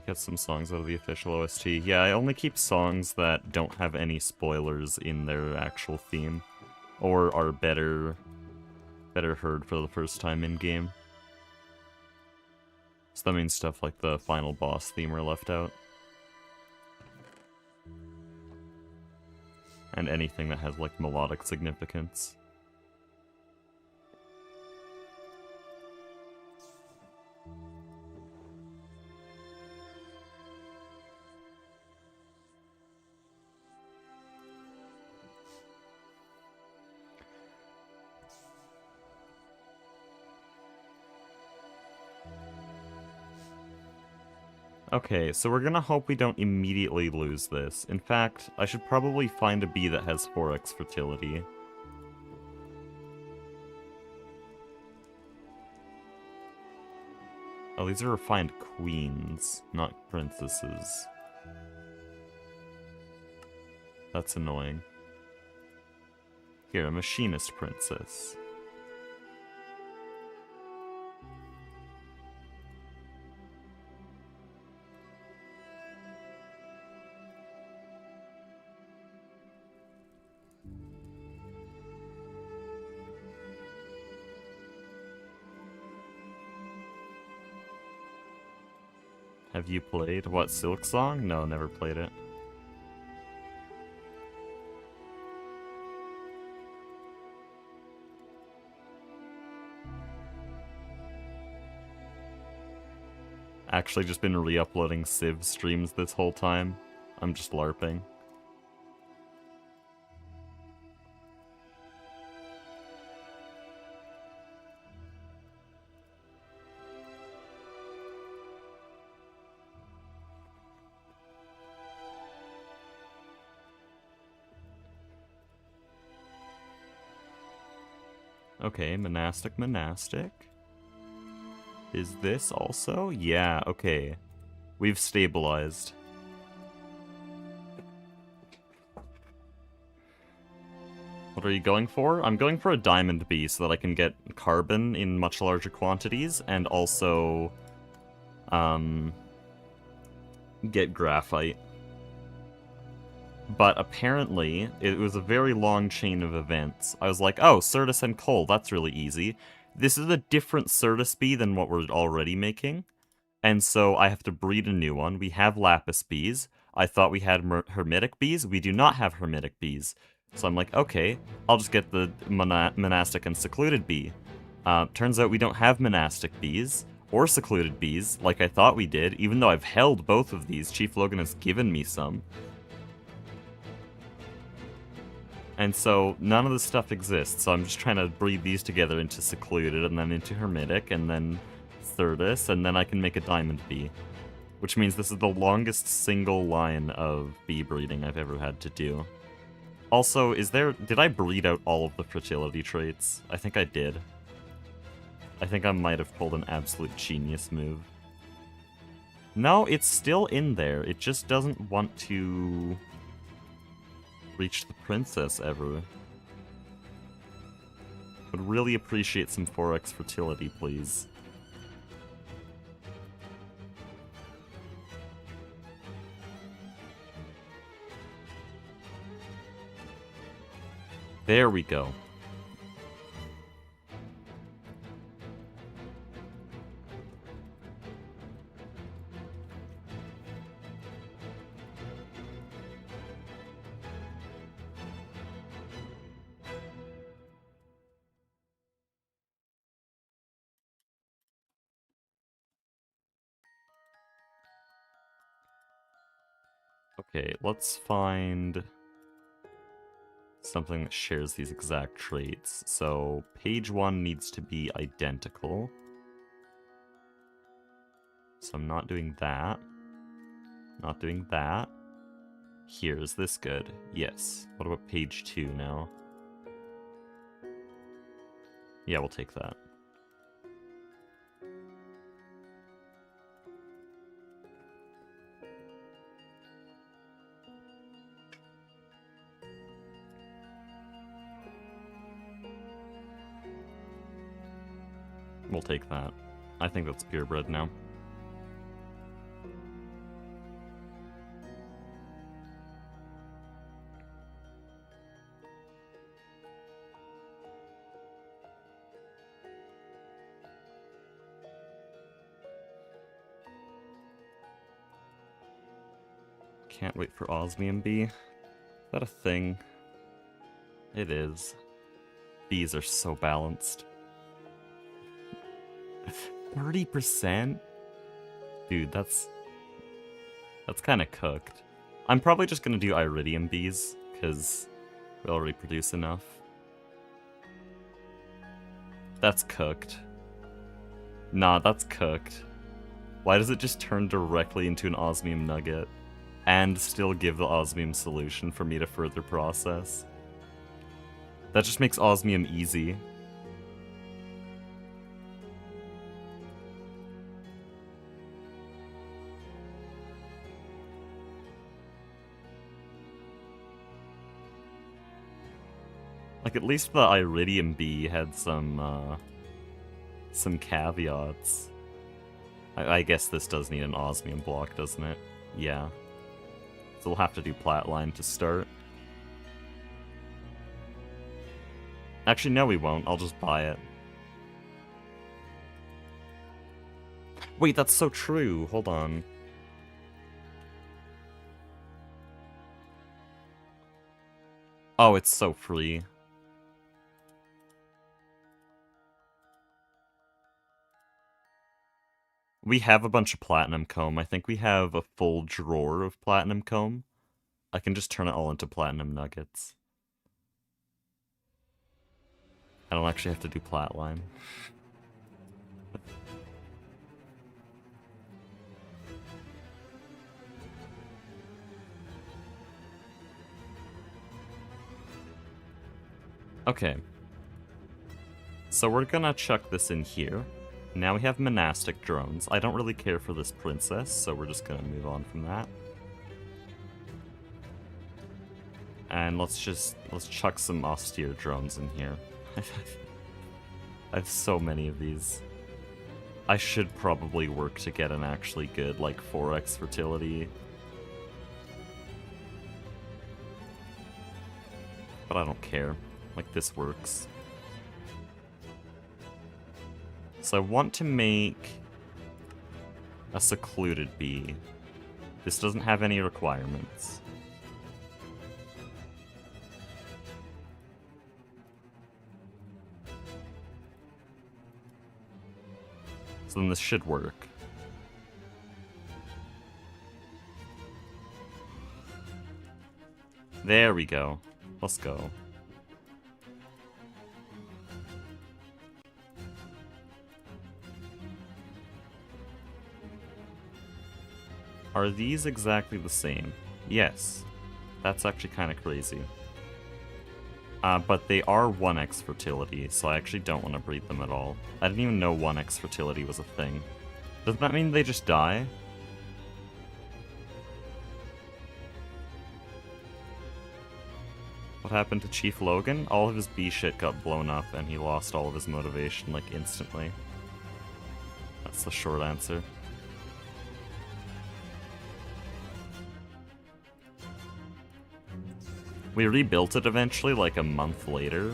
Get some songs out of the official OST. Yeah, I only keep songs that don't have any spoilers in their actual theme, or are better heard for the first time in-game. So that means stuff like the final boss theme are left out. And anything that has, like, melodic significance. Okay, so we're gonna hope we don't immediately lose this. In fact, I should probably find a bee that has 4x fertility. Oh, these are refined queens, not princesses. That's annoying. Here, a machinist princess. Have you played what, Silk Song? No, never played it. Actually just been re-uploading Civ streams this whole time. I'm just LARPing. Okay, monastic. Is this also? Yeah, okay. We've stabilized. What are you going for? I'm going for a diamond bee so that I can get carbon in much larger quantities and also get graphite. But apparently, it was a very long chain of events. I was like, oh, Certus and coal, that's really easy. This is a different Certus bee than what we're already making. And so I have to breed a new one. We have lapis bees. I thought we had hermetic bees. We do not have hermetic bees. So I'm like, okay, I'll just get the monastic and secluded bee. Turns out we don't have monastic bees or secluded bees like I thought we did, even though I've held both of these. Chief Logan has given me some. And so none of this stuff exists, so I'm just trying to breed these together into secluded and then into hermetic and then Certus, and then I can make a diamond bee. Which means this is the longest single line of bee breeding I've ever had to do. Also, did I breed out all of the fertility traits? I think I did. I think I might have pulled an absolute genius move. No, it's still in there. It just doesn't want to reach the princess ever. Would really appreciate some 4x fertility, please. There we go. Okay, let's find something that shares these exact traits. So, page 1 needs to be identical. So I'm not doing that. Not doing that. Here, is this good? Yes. What about page 2 now? Yeah, we'll take that. We'll take that. I think that's purebred now. Can't wait for Osmium Bee. Is that a thing? It is. Bees are so balanced. 30%? Dude, that's kind of cooked. I'm probably just gonna do Iridium bees, because we already produce enough. That's cooked. Nah, that's cooked. Why does it just turn directly into an osmium nugget? And still give the osmium solution for me to further process? That just makes osmium easy. Like, at least the Iridium bee had some caveats. I guess this does need an osmium block, doesn't it? Yeah. So we'll have to do Platline to start. Actually, no we won't. I'll just buy it. Wait, that's so true. Hold on. Oh, it's so free. We have a bunch of platinum comb. I think we have a full drawer of platinum comb. I can just turn it all into platinum nuggets. I don't actually have to do Platline. Okay. So we're gonna chuck this in here. Now we have monastic drones. I don't really care for this princess, so we're just gonna move on from that. And let's chuck some austere drones in here. I have so many of these. I should probably work to get an actually good, like, 4x fertility. But I don't care. Like, this works. So I want to make a secluded bee. This doesn't have any requirements. So then this should work. There we go. Let's go. Are these exactly the same? Yes. That's actually kind of crazy. But they are 1x fertility, so I actually don't want to breed them at all. I didn't even know 1x fertility was a thing. Doesn't that mean they just die? What happened to Chief Logan? All of his bee shit got blown up and he lost all of his motivation, like, instantly. That's the short answer. We rebuilt it eventually, like a month later,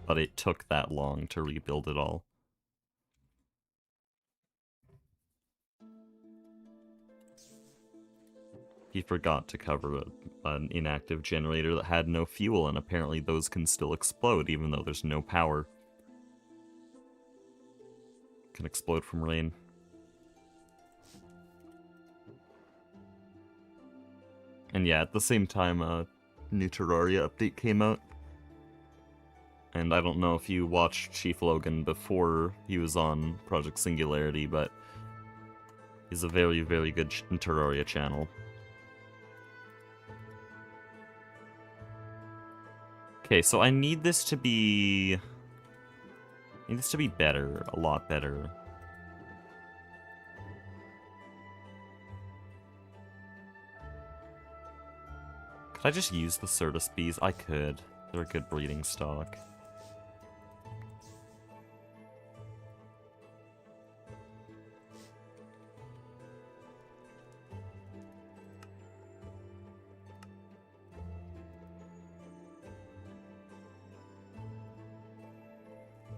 but it took that long to rebuild it all. He forgot to cover an inactive generator that had no fuel, and apparently those can still explode even though there's no power. Can explode from rain. And yeah, at the same time, new Terraria update came out. And I don't know if you watched Chief Logan before he was on Project Singularity, but he's a very, very good Terraria channel. Okay, so I need this to be... better, a lot better. Could I just use the Certus bees? I could. They're a good breeding stock.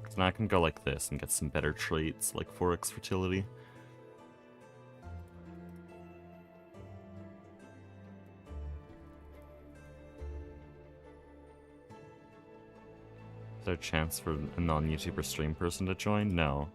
So now I can go like this and get some better traits, like 4x fertility. Is there a chance for a non-YouTuber stream person to join? No.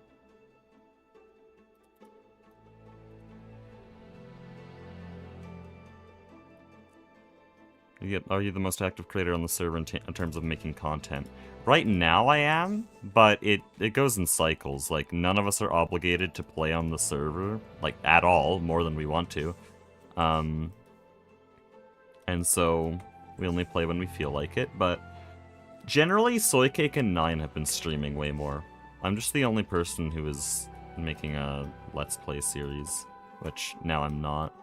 Are you the most active creator on the server in terms of making content? Right now I am, but it goes in cycles. Like, none of us are obligated to play on the server, like, at all, more than we want to. And so, we only play when we feel like it, but generally, Soycake and 9 have been streaming way more. I'm just the only person who is making a Let's Play series, which now I'm not.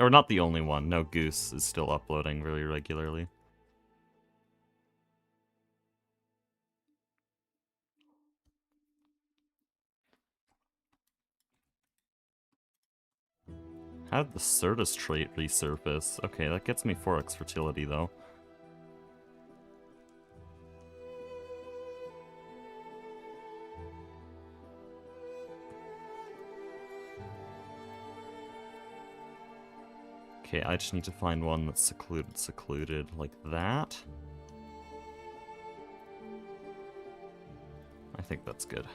Or not the only one. No, Goose is still uploading very regularly. How did the Certus trait resurface? Okay, that gets me 4x fertility, though. Okay, I just need to find one that's secluded like that. I think that's good.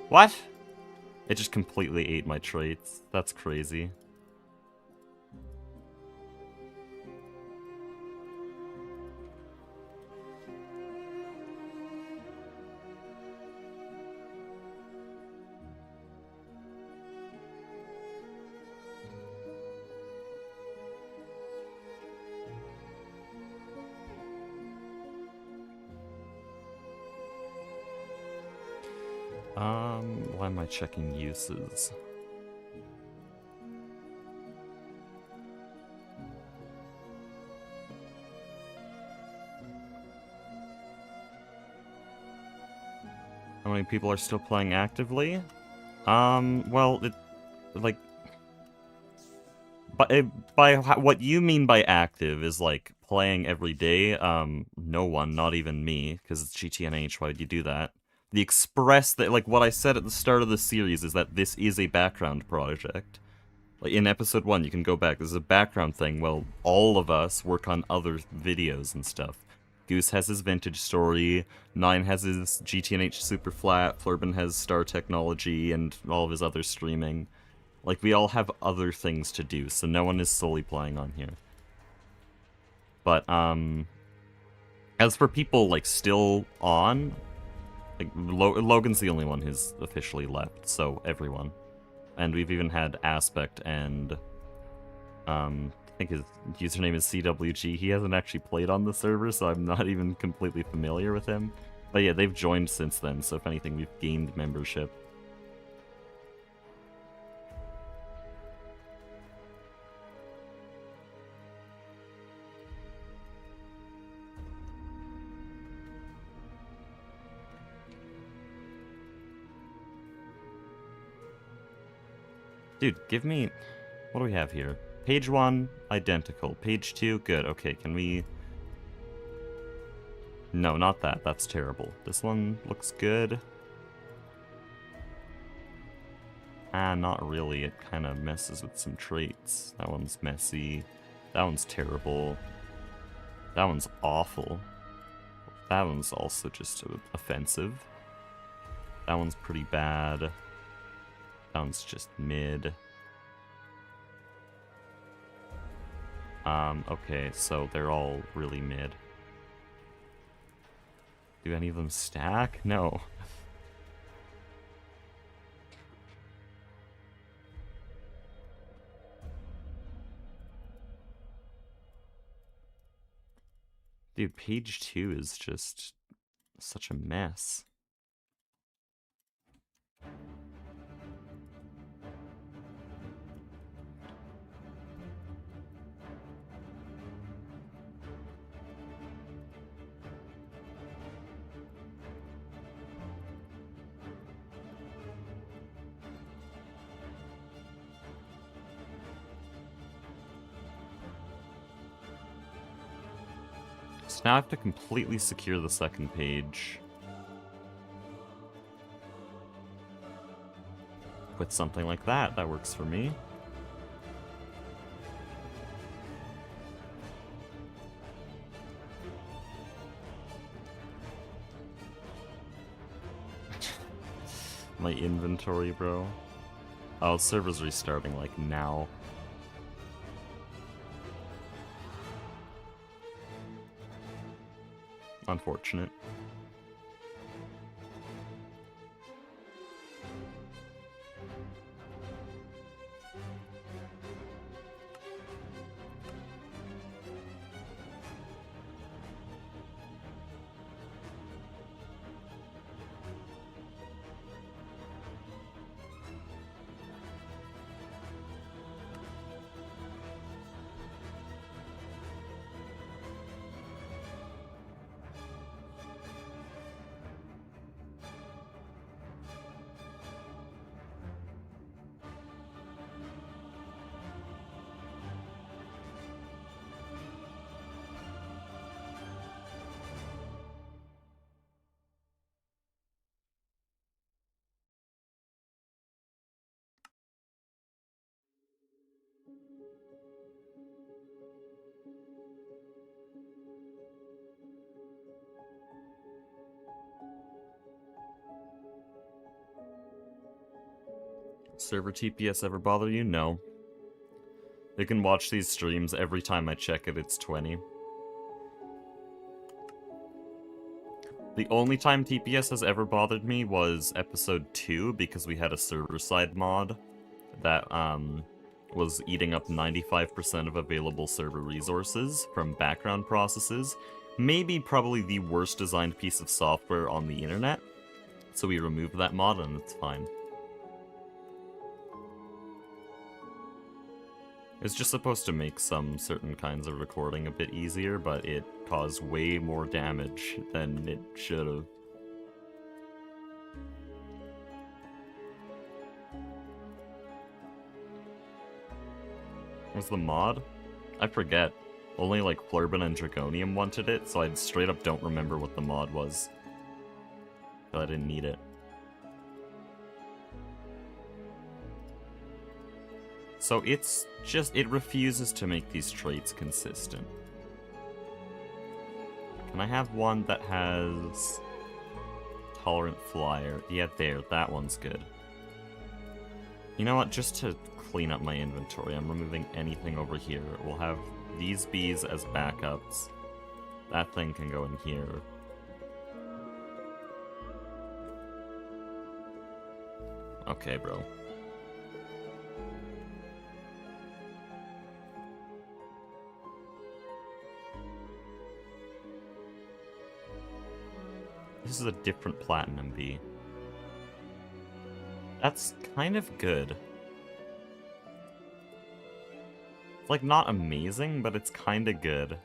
What? It just completely ate my traits. That's crazy. Why am I checking uses? How many people are still playing actively? Well, like, what you mean by active is, like, playing every day. No one, not even me, because it's GTNH, why would you do that? The express, that, like, what I said at the start of the series is that this is a background project. Like, in episode 1, you can go back, this is a background thing, well, all of us work on other videos and stuff. Goose has his vintage story, Nine has his GTNH super flat, Flurbin has Star Technology, and all of his other streaming. Like, we all have other things to do, so no one is solely playing on here. But, as for people, like, still on, like, Logan's the only one who's officially left, so everyone. And we've even had Aspect and, I think his username is CWG. He hasn't actually played on the server, so I'm not even completely familiar with him. But yeah, they've joined since then, so if anything, we've gained membership. Dude, give me... What do we have here? Page 1, identical. Page 2, good. Okay, can we... No, not that. That's terrible. This one looks good. Not really. It kind of messes with some traits. That one's messy. That one's terrible. That one's awful. That one's also just offensive. That one's pretty bad. That one's just mid. Okay, so they're all really mid. Do any of them stack? No. Dude, page 2 is just such a mess. So now I have to completely secure the second page with something like that. That works for me. My inventory, bro. Oh, server's restarting, like, now. Unfortunate. Server TPS ever bother you? No. You can watch these streams. Every time I check it, it's 20. The only time TPS has ever bothered me was episode 2, because we had a server-side mod that was eating up 95% of available server resources from background processes. Maybe probably the worst designed piece of software on the internet. So we remove that mod and it's fine. It's just supposed to make some certain kinds of recording a bit easier, but it caused way more damage than it should have. What's the mod? I forget. Only like Flurbin and Draconium wanted it, so I straight up don't remember what the mod was. But I didn't need it. So it's just, it refuses to make these traits consistent. Can I have one that has Tolerant Flyer? Yeah, there, that one's good. You know what, just to clean up my inventory, I'm removing anything over here. We'll have these bees as backups. That thing can go in here. Okay, bro. This is a different platinum bee. That's kind of good. It's like not amazing, but it's kind of good.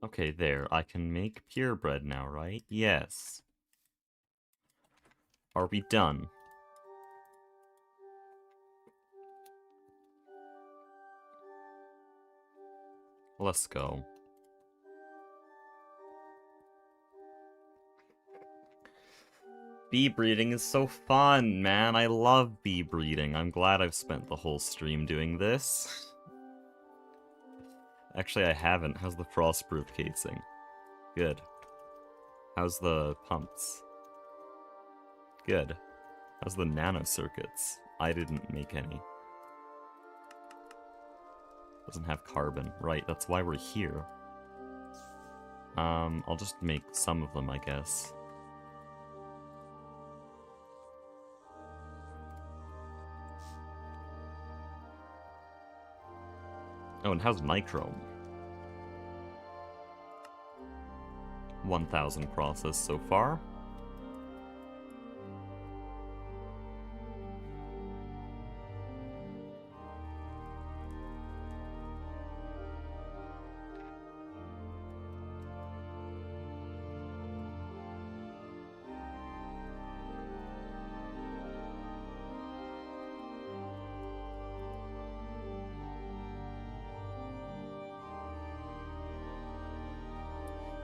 Okay, there. I can make purebred now, right? Yes. Are we done? Let's go. Bee breeding is so fun, man. I love bee breeding. I'm glad I've spent the whole stream doing this. Actually, I haven't. How's the frostproof casing? Good. How's the pumps? Good. How's the nanocircuits? I didn't make any. Doesn't have carbon. Right, that's why we're here. I'll just make some of them, I guess. Oh, and how's nichrome? 1,000 processed so far.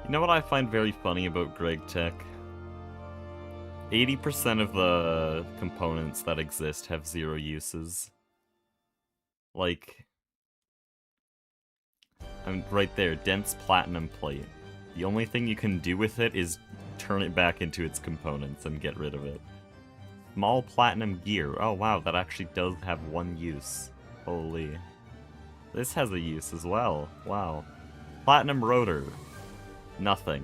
You know what I find very funny about Greg Tech? 80% of the components that exist have 0 uses. Like, I'm right there, dense platinum plate. The only thing you can do with it is turn it back into its components and get rid of it. Small platinum gear. Oh wow, that actually does have 1 use. Holy. This has a use as well. Wow. Platinum rotor. Nothing.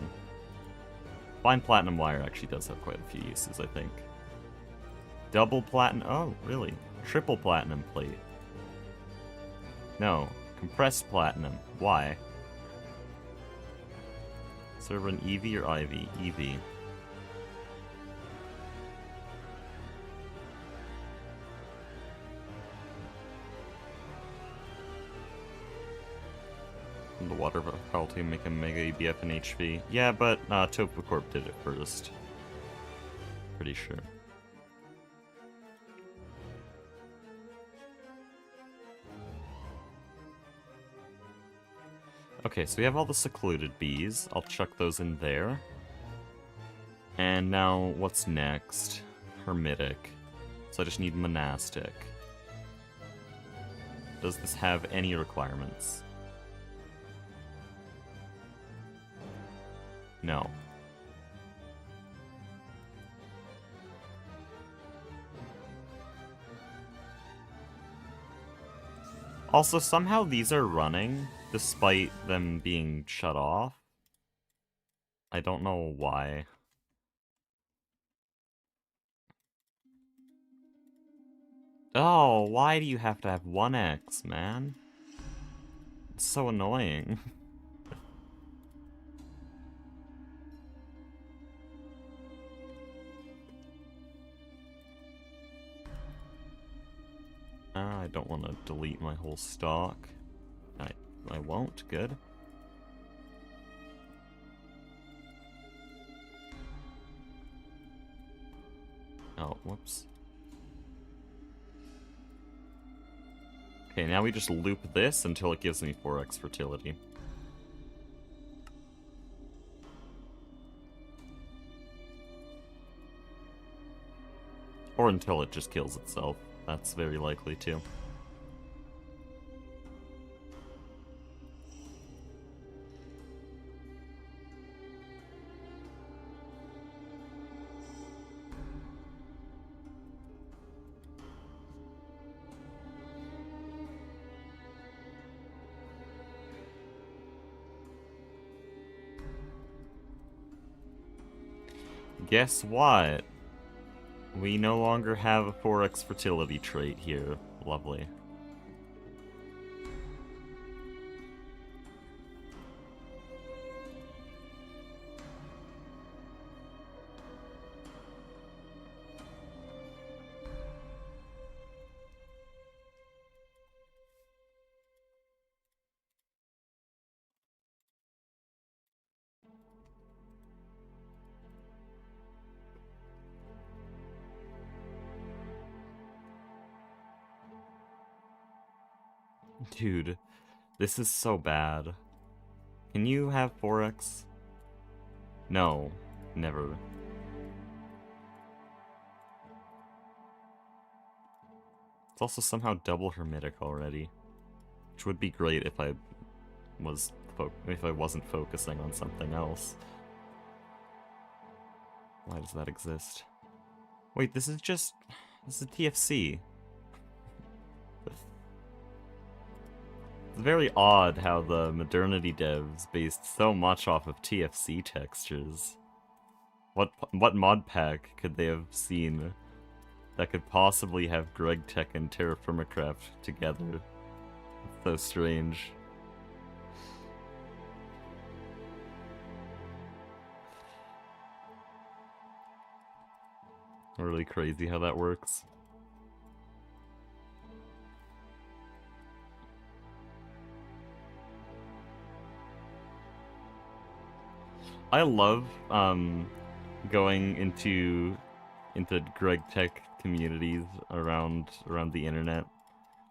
Fine platinum wire actually does have quite a few uses, I think. Double platinum. Oh, really? Triple platinum plate. No. Compressed platinum. Why? Server an EV or IV? EV. The water quality make a mega EBF and HV. Yeah, but Topocorp did it first. Pretty sure. Okay, so we have all the secluded bees. I'll chuck those in there. And now, what's next? Hermitic. So I just need monastic. Does this have any requirements? No. Also, somehow these are running, despite them being shut off. I don't know why. Oh, why do you have to have 1x, man? It's so annoying. I don't want to delete my whole stock. I won't, good. Oh, whoops. Okay, now we just loop this until it gives me 4x fertility. Or until it just kills itself. That's very likely too. Guess what? We no longer have a 4x fertility trait here. Lovely. Dude, this is so bad. Can you have 4x? No, never. It's also somehow double hermetic already, which would be great if I wasn't focusing on something else. Why does that exist? Wait, this is TFC. It's very odd how the modernity devs based so much off of TFC textures. What mod pack could they have seen that could possibly have GregTech and Terraformacraft together? It's so strange. Really crazy how that works. I love going into GregTech communities around the internet,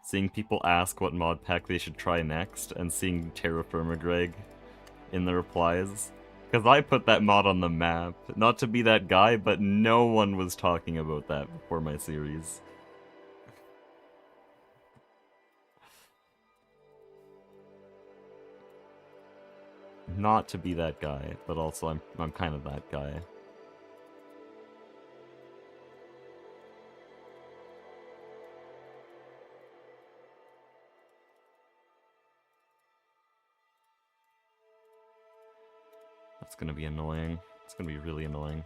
seeing people ask what mod pack they should try next, and seeing Terraformagreg in the replies. Because I put that mod on the map, not to be that guy, but no one was talking about that before my series. Not to be that guy, but also I'm kind of that guy. That's gonna be annoying. It's gonna be really annoying.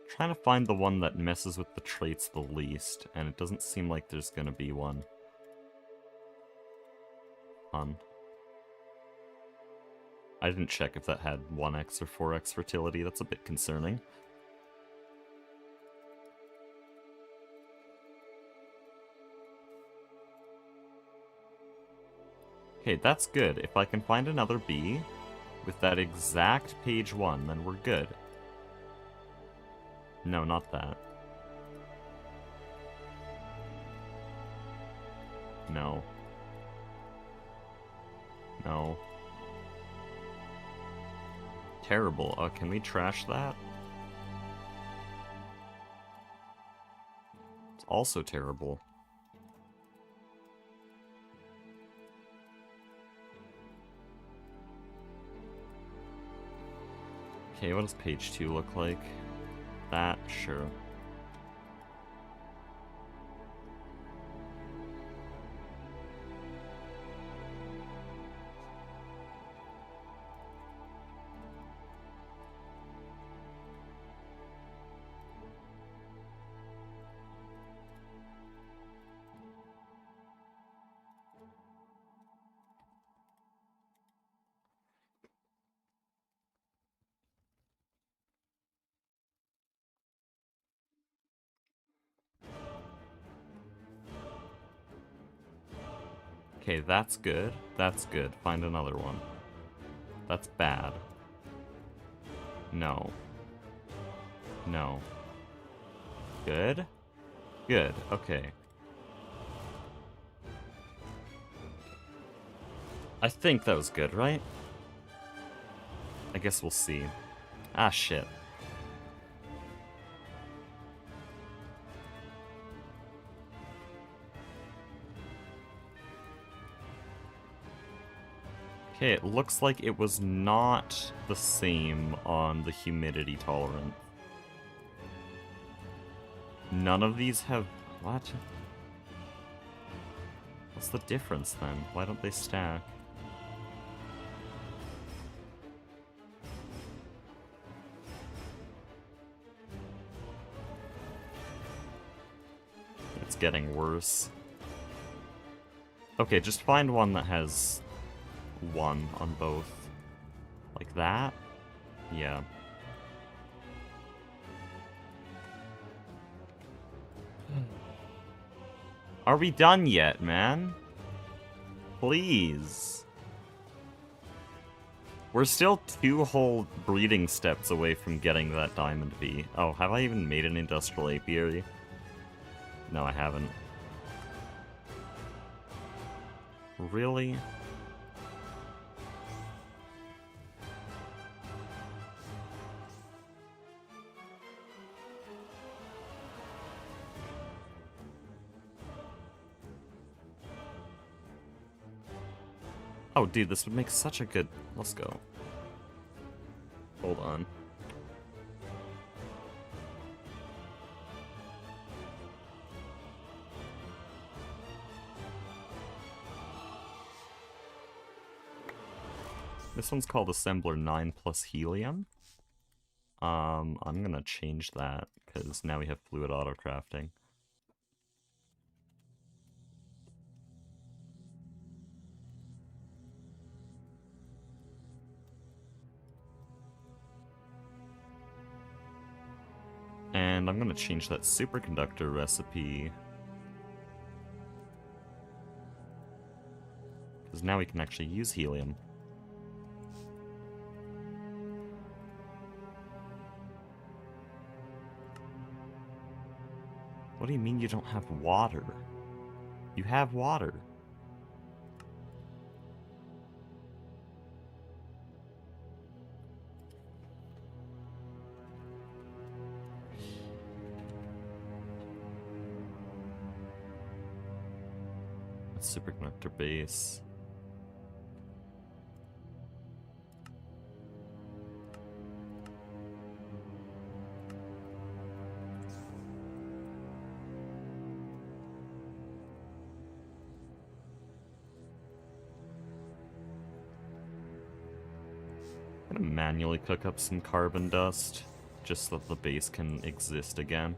Trying to find the one that messes with the traits the least, and it doesn't seem like there's gonna be one. I didn't check if that had 1x or 4x fertility. That's a bit concerning. Okay, that's good. If I can find another bee with that exact page 1, then we're good. No, not that. No. No. Terrible. Can we trash that? It's also terrible. Okay, what does page 2 look like? That, sure. Okay, that's good. That's good. Find another one. That's bad. No. No. Good? Good, okay. I think that was good, right? I guess we'll see. Ah, shit. Okay, it looks like it was not the same on the humidity tolerant. None of these have... What? What's the difference then? Why don't they stack? It's getting worse. Okay, just find one that has 1 on both. Like that? Yeah. Are we done yet, man? Please. We're still 2 whole breeding steps away from getting that diamond V. Oh, have I even made an industrial apiary? No, I haven't. Really? Oh, dude, this would make such a good... Let's go. Hold on. This one's called Assembler 9 plus Helium. I'm gonna change that, because now we have fluid auto-crafting. And I'm gonna change that superconductor recipe. Because now we can actually use helium. What do you mean you don't have water? You have water. A superconductor base. I'm gonna manually cook up some carbon dust, just so that the base can exist again.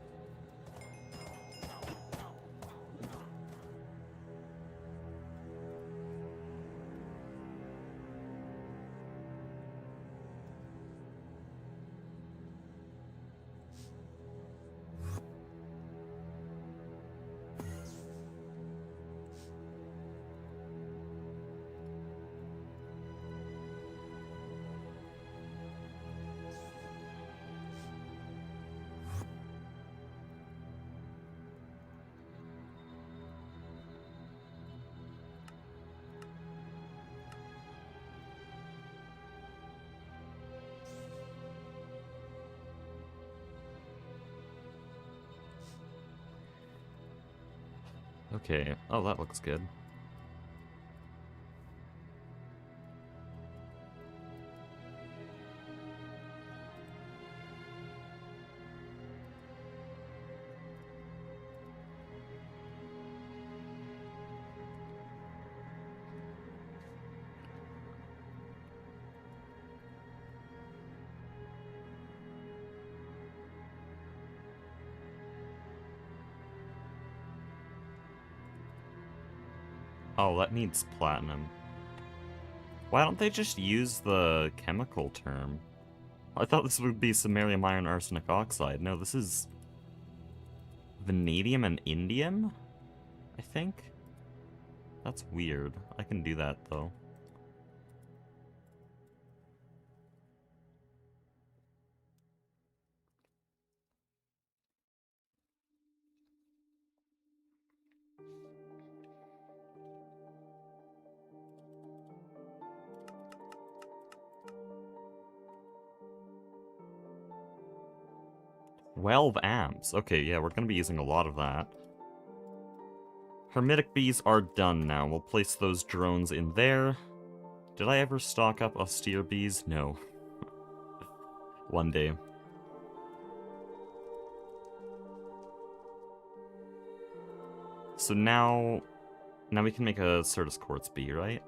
Okay, oh, that looks good. Oh, that needs platinum. Why don't they just use the chemical term? I thought this would be samarium iron arsenic oxide. No, this is vanadium and indium, I think? That's weird. I can do that, though. $12 amps. Okay, yeah, we're gonna be using a lot of that. Hermetic bees are done now. We'll place those drones in there. Did I ever stock up austere bees? No. One day. So now we can make a Certus Quartz bee, right?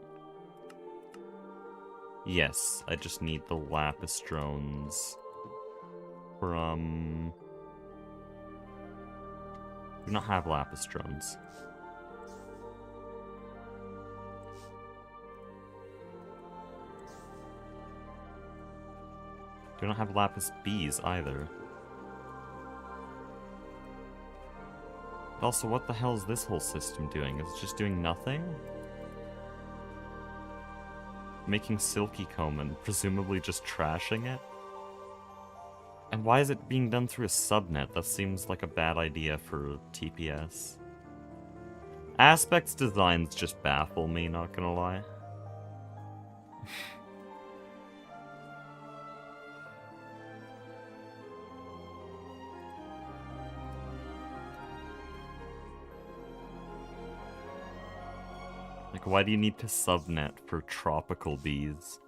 Yes, I just need the lapis drones from... We don't have lapis drones. We don't have lapis bees either. Also, what the hell is this whole system doing? Is it just doing nothing? Making silky comb and presumably just trashing it? And why is it being done through a subnet? That seems like a bad idea for TPS. Aspects designs just baffle me, not gonna lie. Like, why do you need to subnet for tropical bees?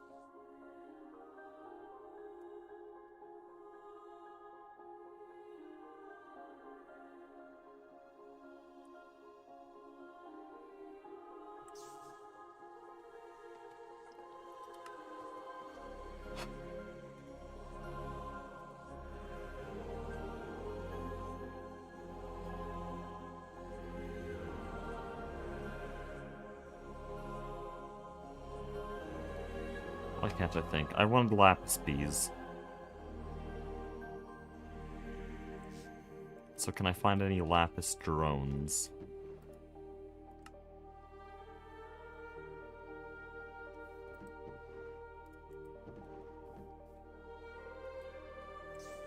Why can't I think? I wanted lapis bees. So can I find any lapis drones?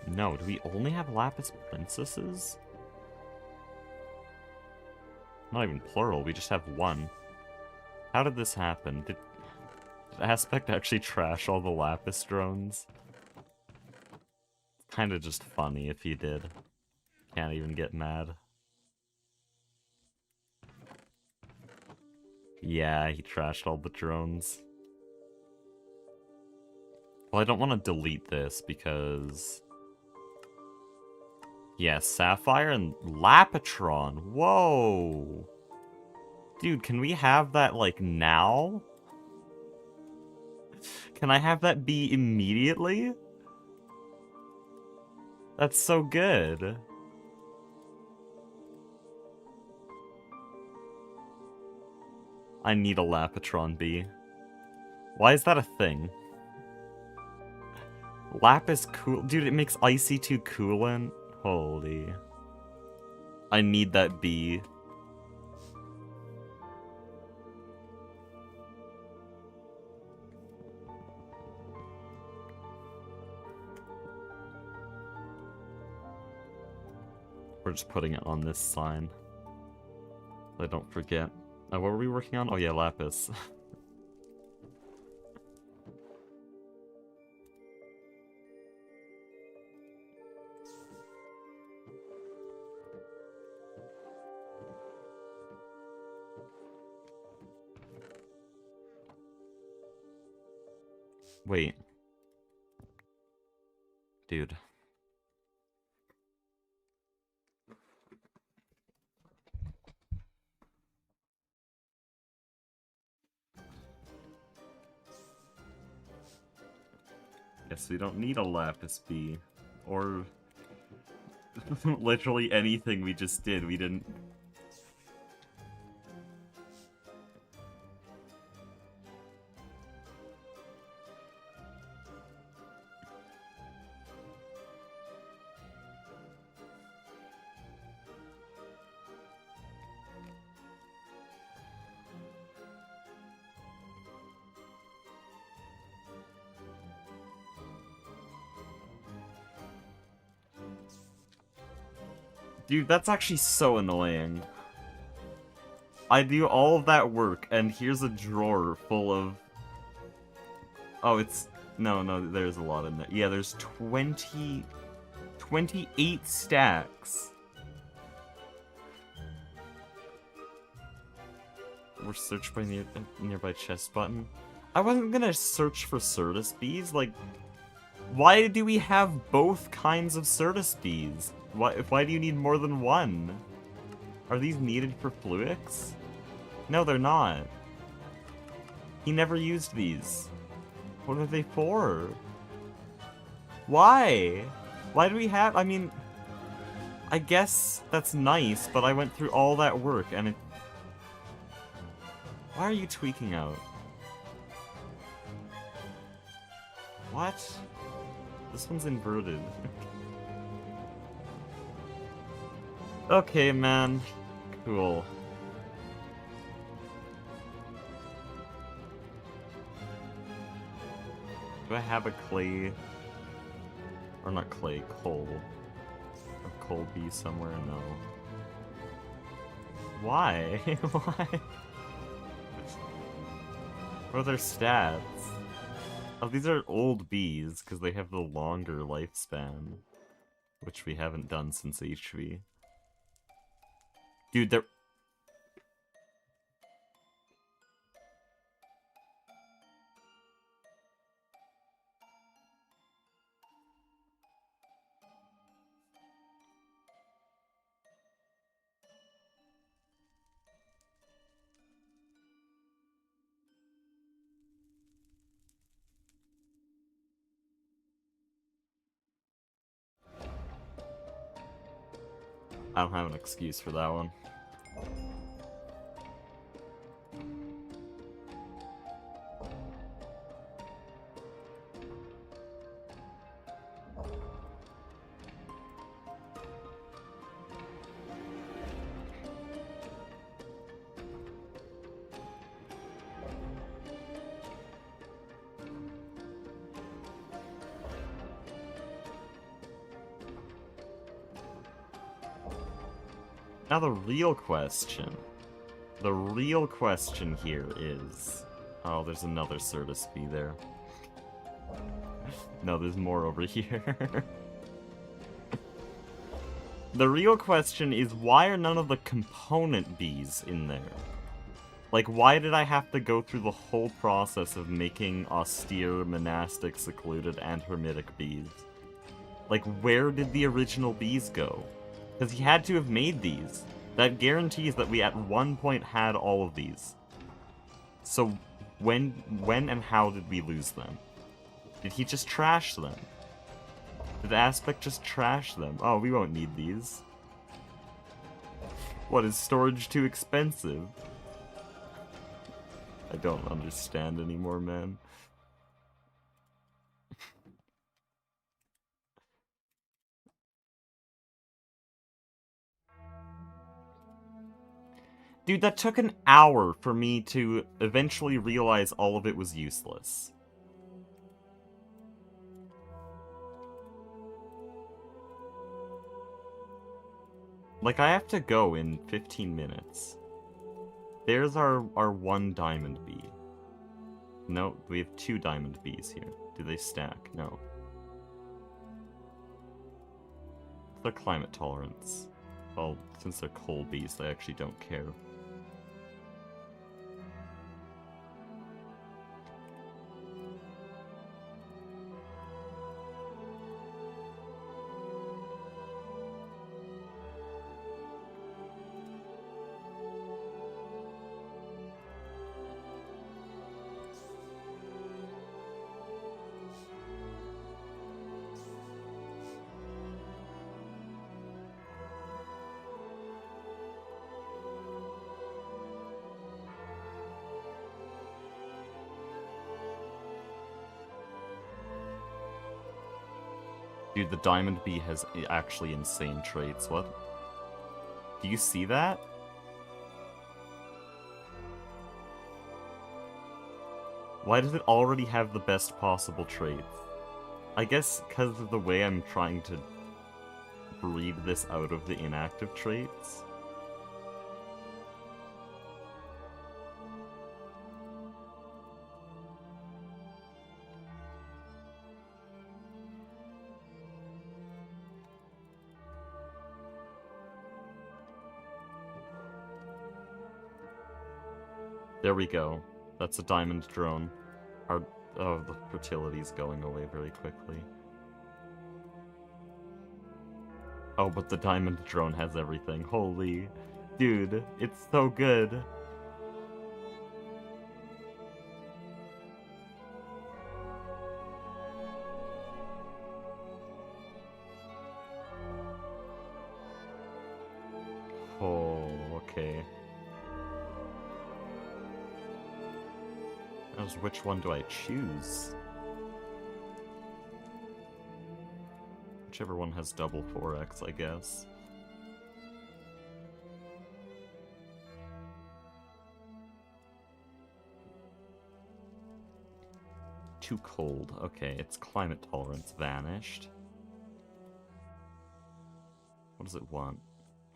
No, do we only have lapis princesses? Not even plural, we just have one. How did this happen? Did Aspect actually trash all the lapis drones? Kinda just funny if he did. Can't even get mad. Yeah, he trashed all the drones. Well, I don't want to delete this because... Yeah, Sapphire and Lapitron. Whoa! Dude, can we have that, like, now? Can I have that be immediately? That's so good. I need a Lapitron bee. Why is that a thing? Lapis cool... Dude, it makes Icy 2 coolant? Holy. I need that bee. We're just putting it on this sign. So I don't forget. What were we working on? Oh yeah, lapis. Wait. Dude. Yes, we don't need a lapis bee. Or... literally anything we just did, we didn't... Dude, that's actually so annoying. I do all of that work, and here's a drawer full of... Oh, it's... No, there's a lot in there. Yeah, there's 28 stacks. We're searched by nearby chest button. I wasn't gonna search for Certus bees, like... Why do we have both kinds of Certus bees? Why do you need more than one? Are these needed for Fluix? No, they're not. He never used these. What are they for? Why? Why do we have... I mean... I guess that's nice, but I went through all that work and it... Why are you tweaking out? What? This one's inverted. Okay, man. Cool. Do I have a clay... Or not clay, coal. A coal bee somewhere? No. Why? Why? What are their stats? Oh, these are old bees, because they have the longer lifespan. Which we haven't done since HV. Dude, they're... I don't have an excuse for that one. Now the real question here is... Oh, there's another Certus bee there. No, there's more over here. The real question is, why are none of the component bees in there? Like, why did I have to go through the whole process of making austere, monastic, secluded, and hermitic bees? Like, where did the original bees go? Because he had to have made these. That guarantees that we at one point had all of these. So, when and how did we lose them? Did he just trash them? Did Aspect just trash them? Oh, we won't need these. What, is storage too expensive? I don't understand anymore, man. Dude, that took an hour for me to eventually realize all of it was useless. Like, I have to go in 15 minutes. There's our one diamond bee. No, we have 2 diamond bees here. Do they stack? No. Their climate tolerance. Well, since they're coal bees, they actually don't care. Dude, the diamond bee has actually insane traits. What? Do you see that? Why does it already have the best possible traits? I guess because of the way I'm trying to breed this out of the inactive traits. There we go. That's a diamond drone. Oh, the fertility's going away very quickly. Oh, but the diamond drone has everything. Holy... Dude, it's so good. Oh, okay. Which one do I choose? Whichever one has double 4x, I guess. Too cold. Okay, its climate tolerance vanished. What does it want?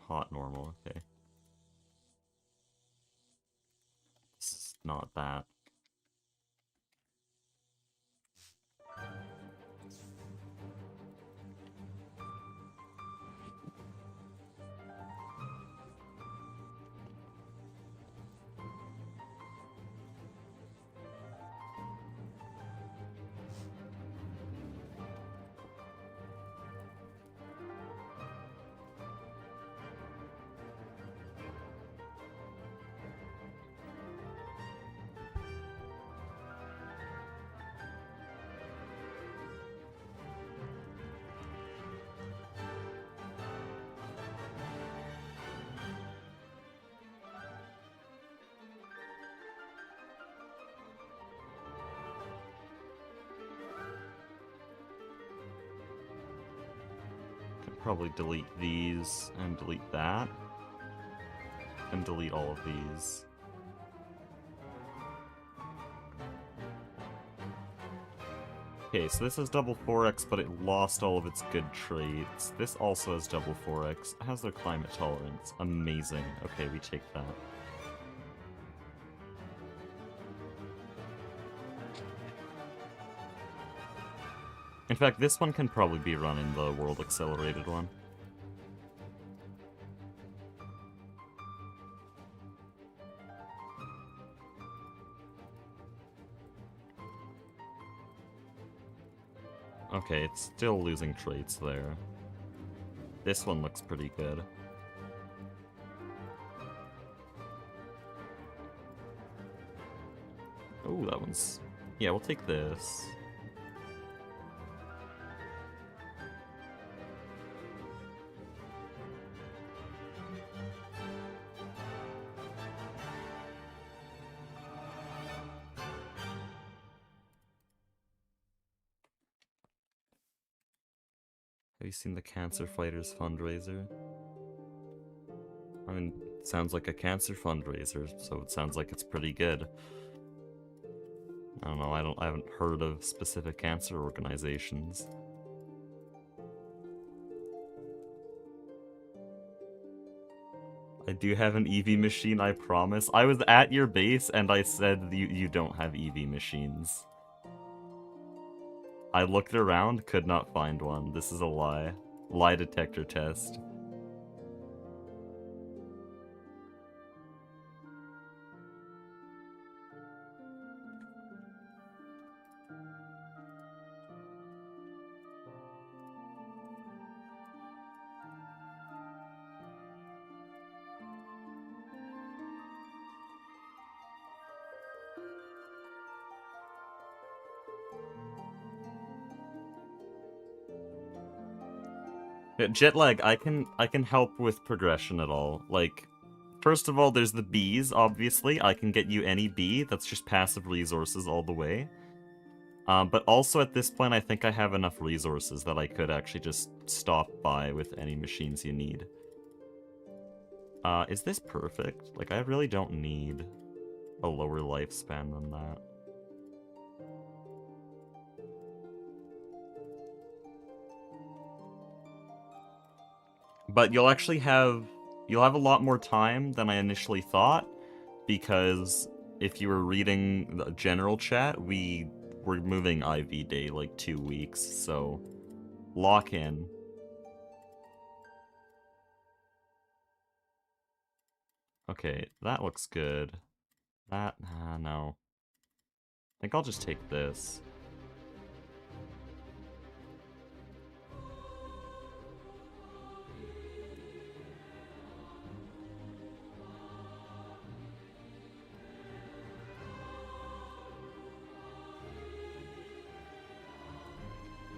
Hot, normal, okay. This is not that. Probably delete these and delete that and delete all of these. Okay, so this has double 4x, but it lost all of its good traits. This also has double 4x. It has their climate tolerance. Amazing. Okay, we take that. In fact, this one can probably be run in the World Accelerated one. Okay, it's still losing traits there. This one looks pretty good. Oh, that one's... Yeah, we'll take this. Have you seen the Cancer Fighters fundraiser? I mean, it sounds like a cancer fundraiser, so it sounds like it's pretty good. I don't know, I haven't heard of specific cancer organizations. I do have an EV machine, I promise. I was at your base and I said you don't have EV machines. I looked around, could not find one. This is a lie. Lie detector test. Jet lag, I can help with progression at all. Like, first of all, there's the bees, obviously. I can get you any bee. That's just passive resources all the way. But also at this point, I think I have enough resources that I could actually just stop by with any machines you need. Is this perfect? Like, I really don't need a lower lifespan than that. But you'll actually have... You'll have a lot more time than I initially thought, because if you were reading the general chat, we're moving IV day like 2 weeks, so lock in. Okay, that looks good. That, no. I think I'll just take this.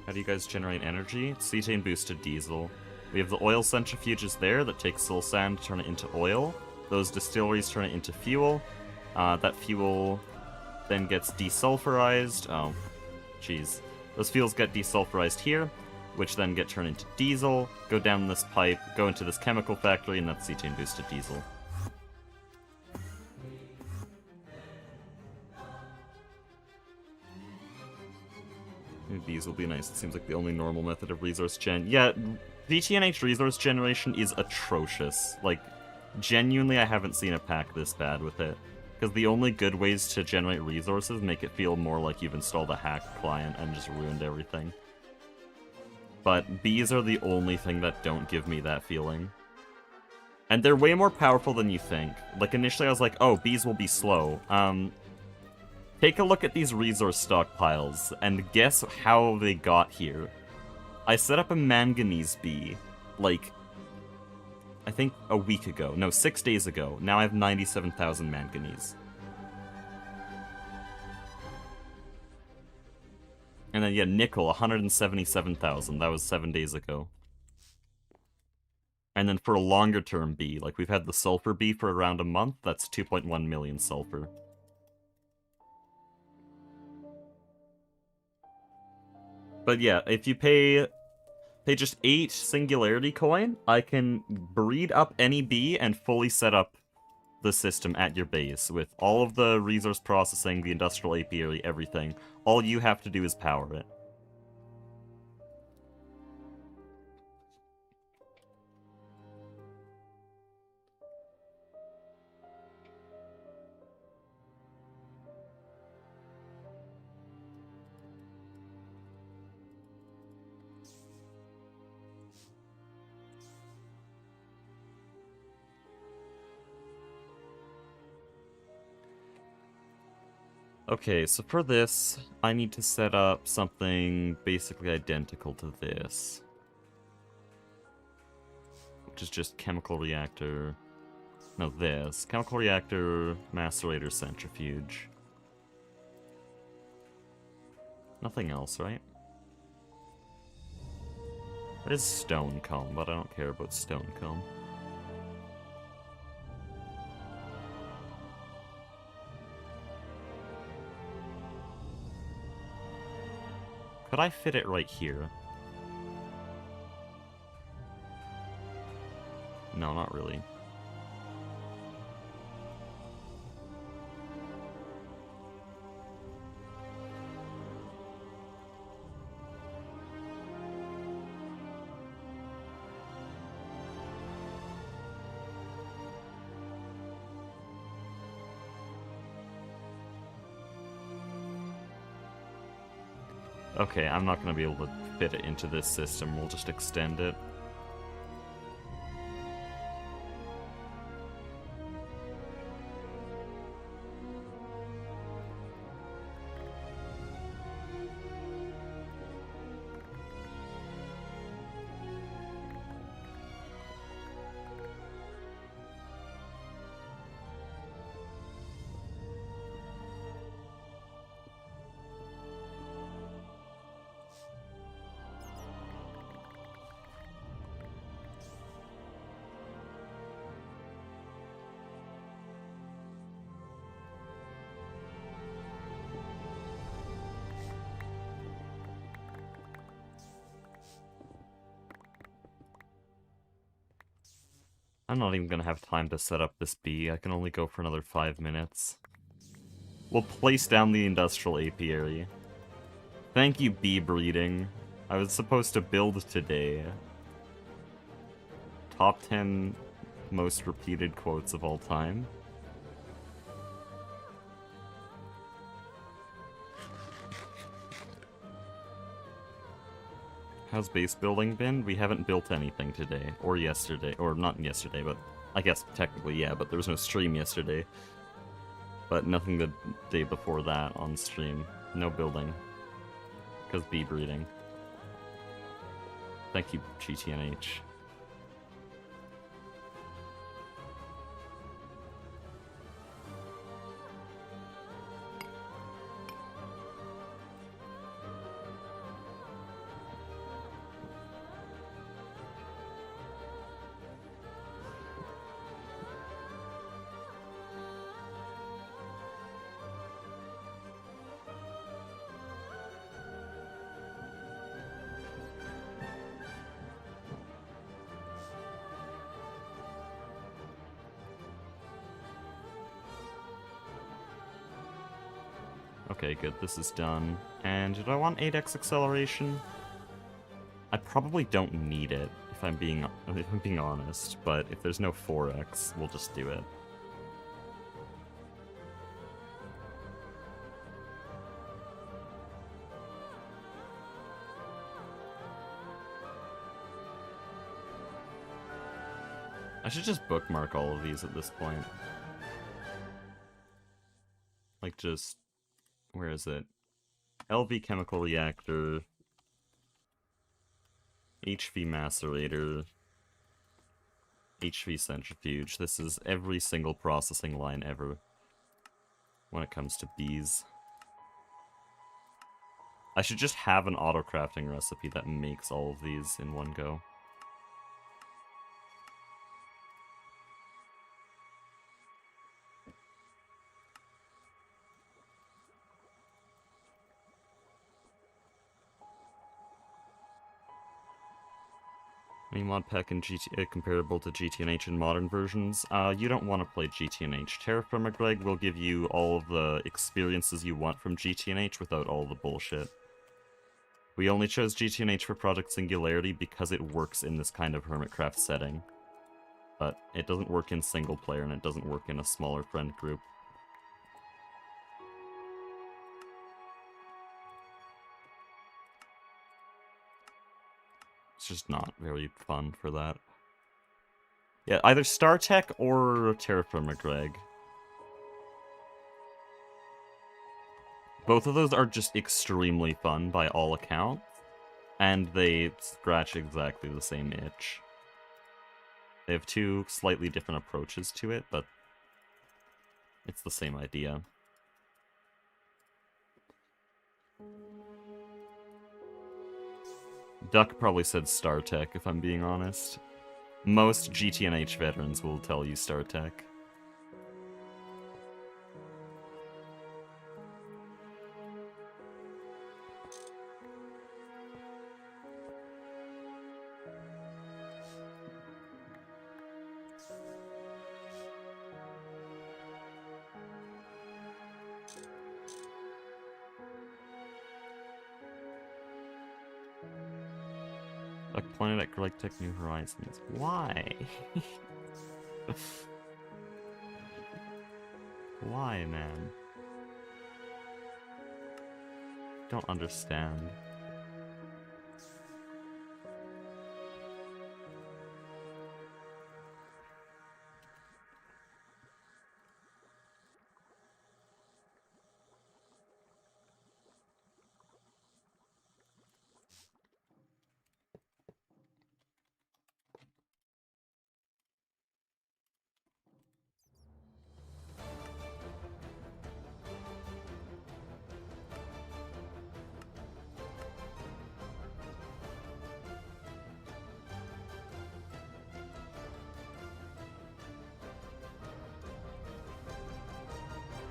How do you guys generate energy? Cetane boosted diesel. We have the oil centrifuges there that take soul sand to turn it into oil. Those distilleries turn it into fuel. That fuel then gets desulfurized. Oh, jeez. Those fuels get desulfurized here, which then get turned into diesel, go down this pipe, go into this chemical factory, and that's cetane boosted diesel. These will be nice. It seems like the only normal method of resource gen. Yeah, VTNH resource generation is atrocious. Like, genuinely, I haven't seen a pack this bad with it. Because the only good ways to generate resources make it feel more like you've installed a hack client and just ruined everything. But bees are the only thing that don't give me that feeling. And they're way more powerful than you think. Like, initially I was like, oh, bees will be slow. Take a look at these resource stockpiles, and guess how they got here. I set up a manganese bee, like, I think a week ago. No, 6 days ago. Now I have 97,000 manganese. And then, yeah, nickel, 177,000. That was 7 days ago. And then for a longer term bee, like we've had the sulfur bee for around a month, that's 2.1 million sulfur. But yeah, if you pay just 8 Singularity coin, I can breed up any bee and fully set up the system at your base with all of the resource processing, the industrial apiary, everything. All you have to do is power it. Okay, so for this, I need to set up something basically identical to this. Which is just chemical reactor. No, this. Chemical reactor, macerator, centrifuge. Nothing else, right? There is stone comb, but I don't care about stone comb. Could I fit it right here? No, not really. Okay, I'm not going to be able to fit it into this system. We'll just extend it. I'm not even gonna have time to set up this bee. I can only go for another 5 minutes. We'll place down the industrial apiary. Thank you, bee breeding. I was supposed to build today. top 10 most repeated quotes of all time. How's base building been? We haven't built anything today, or yesterday, or not yesterday, but I guess technically yeah, but there was no stream yesterday. But nothing the day before that on stream. No building. Because bee breeding. Thank you, GTNH. Okay, good, this is done. And did I want 8x acceleration? I probably don't need it, if I'm being honest, but if there's no 4x, we'll just do it. I should just bookmark all of these at this point. Like, just... where is it? LV chemical reactor, HV macerator, HV centrifuge. This is every single processing line ever when it comes to bees. I should just have an auto-crafting recipe that makes all of these in one go. Any mod pack in comparable to GTNH in modern versions? You don't want to play GTNH. Terraformer Greg will give you all of the experiences you want from GTNH without all the bullshit. We only chose GTNH for Project Singularity because it works in this kind of Hermitcraft setting. But it doesn't work in single player and it doesn't work in a smaller friend group. It's just not very fun for that. Yeah, either StarTech or Terraformer Greg. Both of those are just extremely fun by all accounts, and they scratch exactly the same itch. They have two slightly different approaches to it, but it's the same idea. Duck probably said StarTech, if I'm being honest. Most GTNH veterans will tell you StarTech. Like Planet at Galactic New Horizons. Why? Why, man? Don't understand.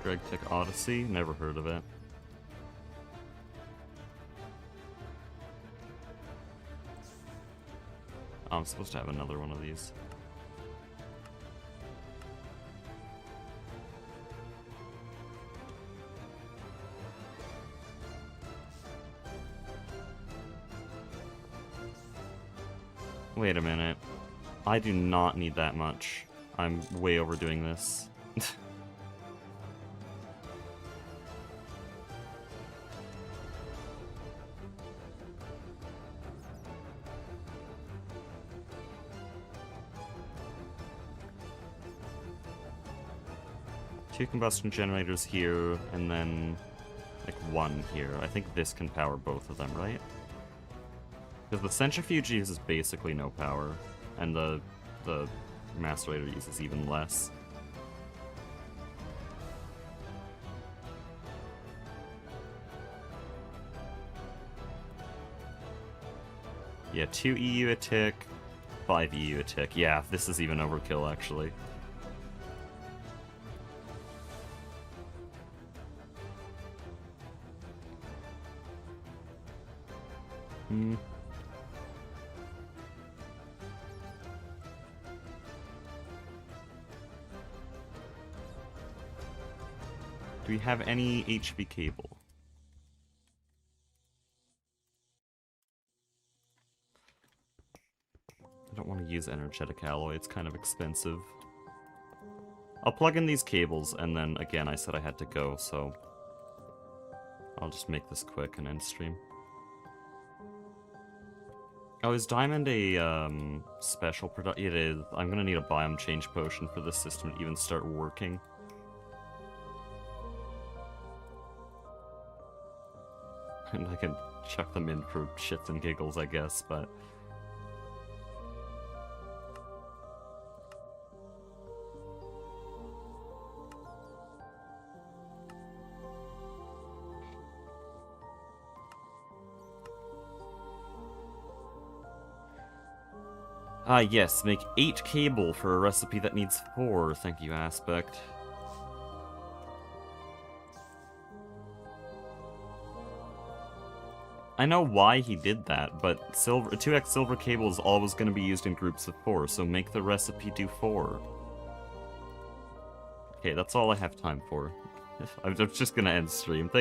Greg Tech Odyssey? Never heard of it. Oh, I'm supposed to have another one of these. Wait a minute. I do not need that much. I'm way overdoing this. Two combustion generators here, and then like one here. I think this can power both of them, right? Because the centrifuge uses basically no power, and the macerator uses even less. Yeah, 2 EU a tick, 5 EU a tick. Yeah, this is even overkill, actually. Hmm. Do we have any HV cable? I don't want to use energetic alloy, it's kind of expensive. I'll plug in these cables, and then, again, I said I had to go, so... I'll just make this quick and end stream. Oh, is Diamond a, special product? It is. I'm gonna need a biome change potion for this system to even start working. And I can chuck them in for shits and giggles, I guess, but... Ah, yes, make 8 cable for a recipe that needs 4. Thank you, Aspect. I know why he did that, but silver 2x silver cable is always going to be used in groups of 4, so make the recipe do 4. Okay, that's all I have time for. I'm just going to end stream.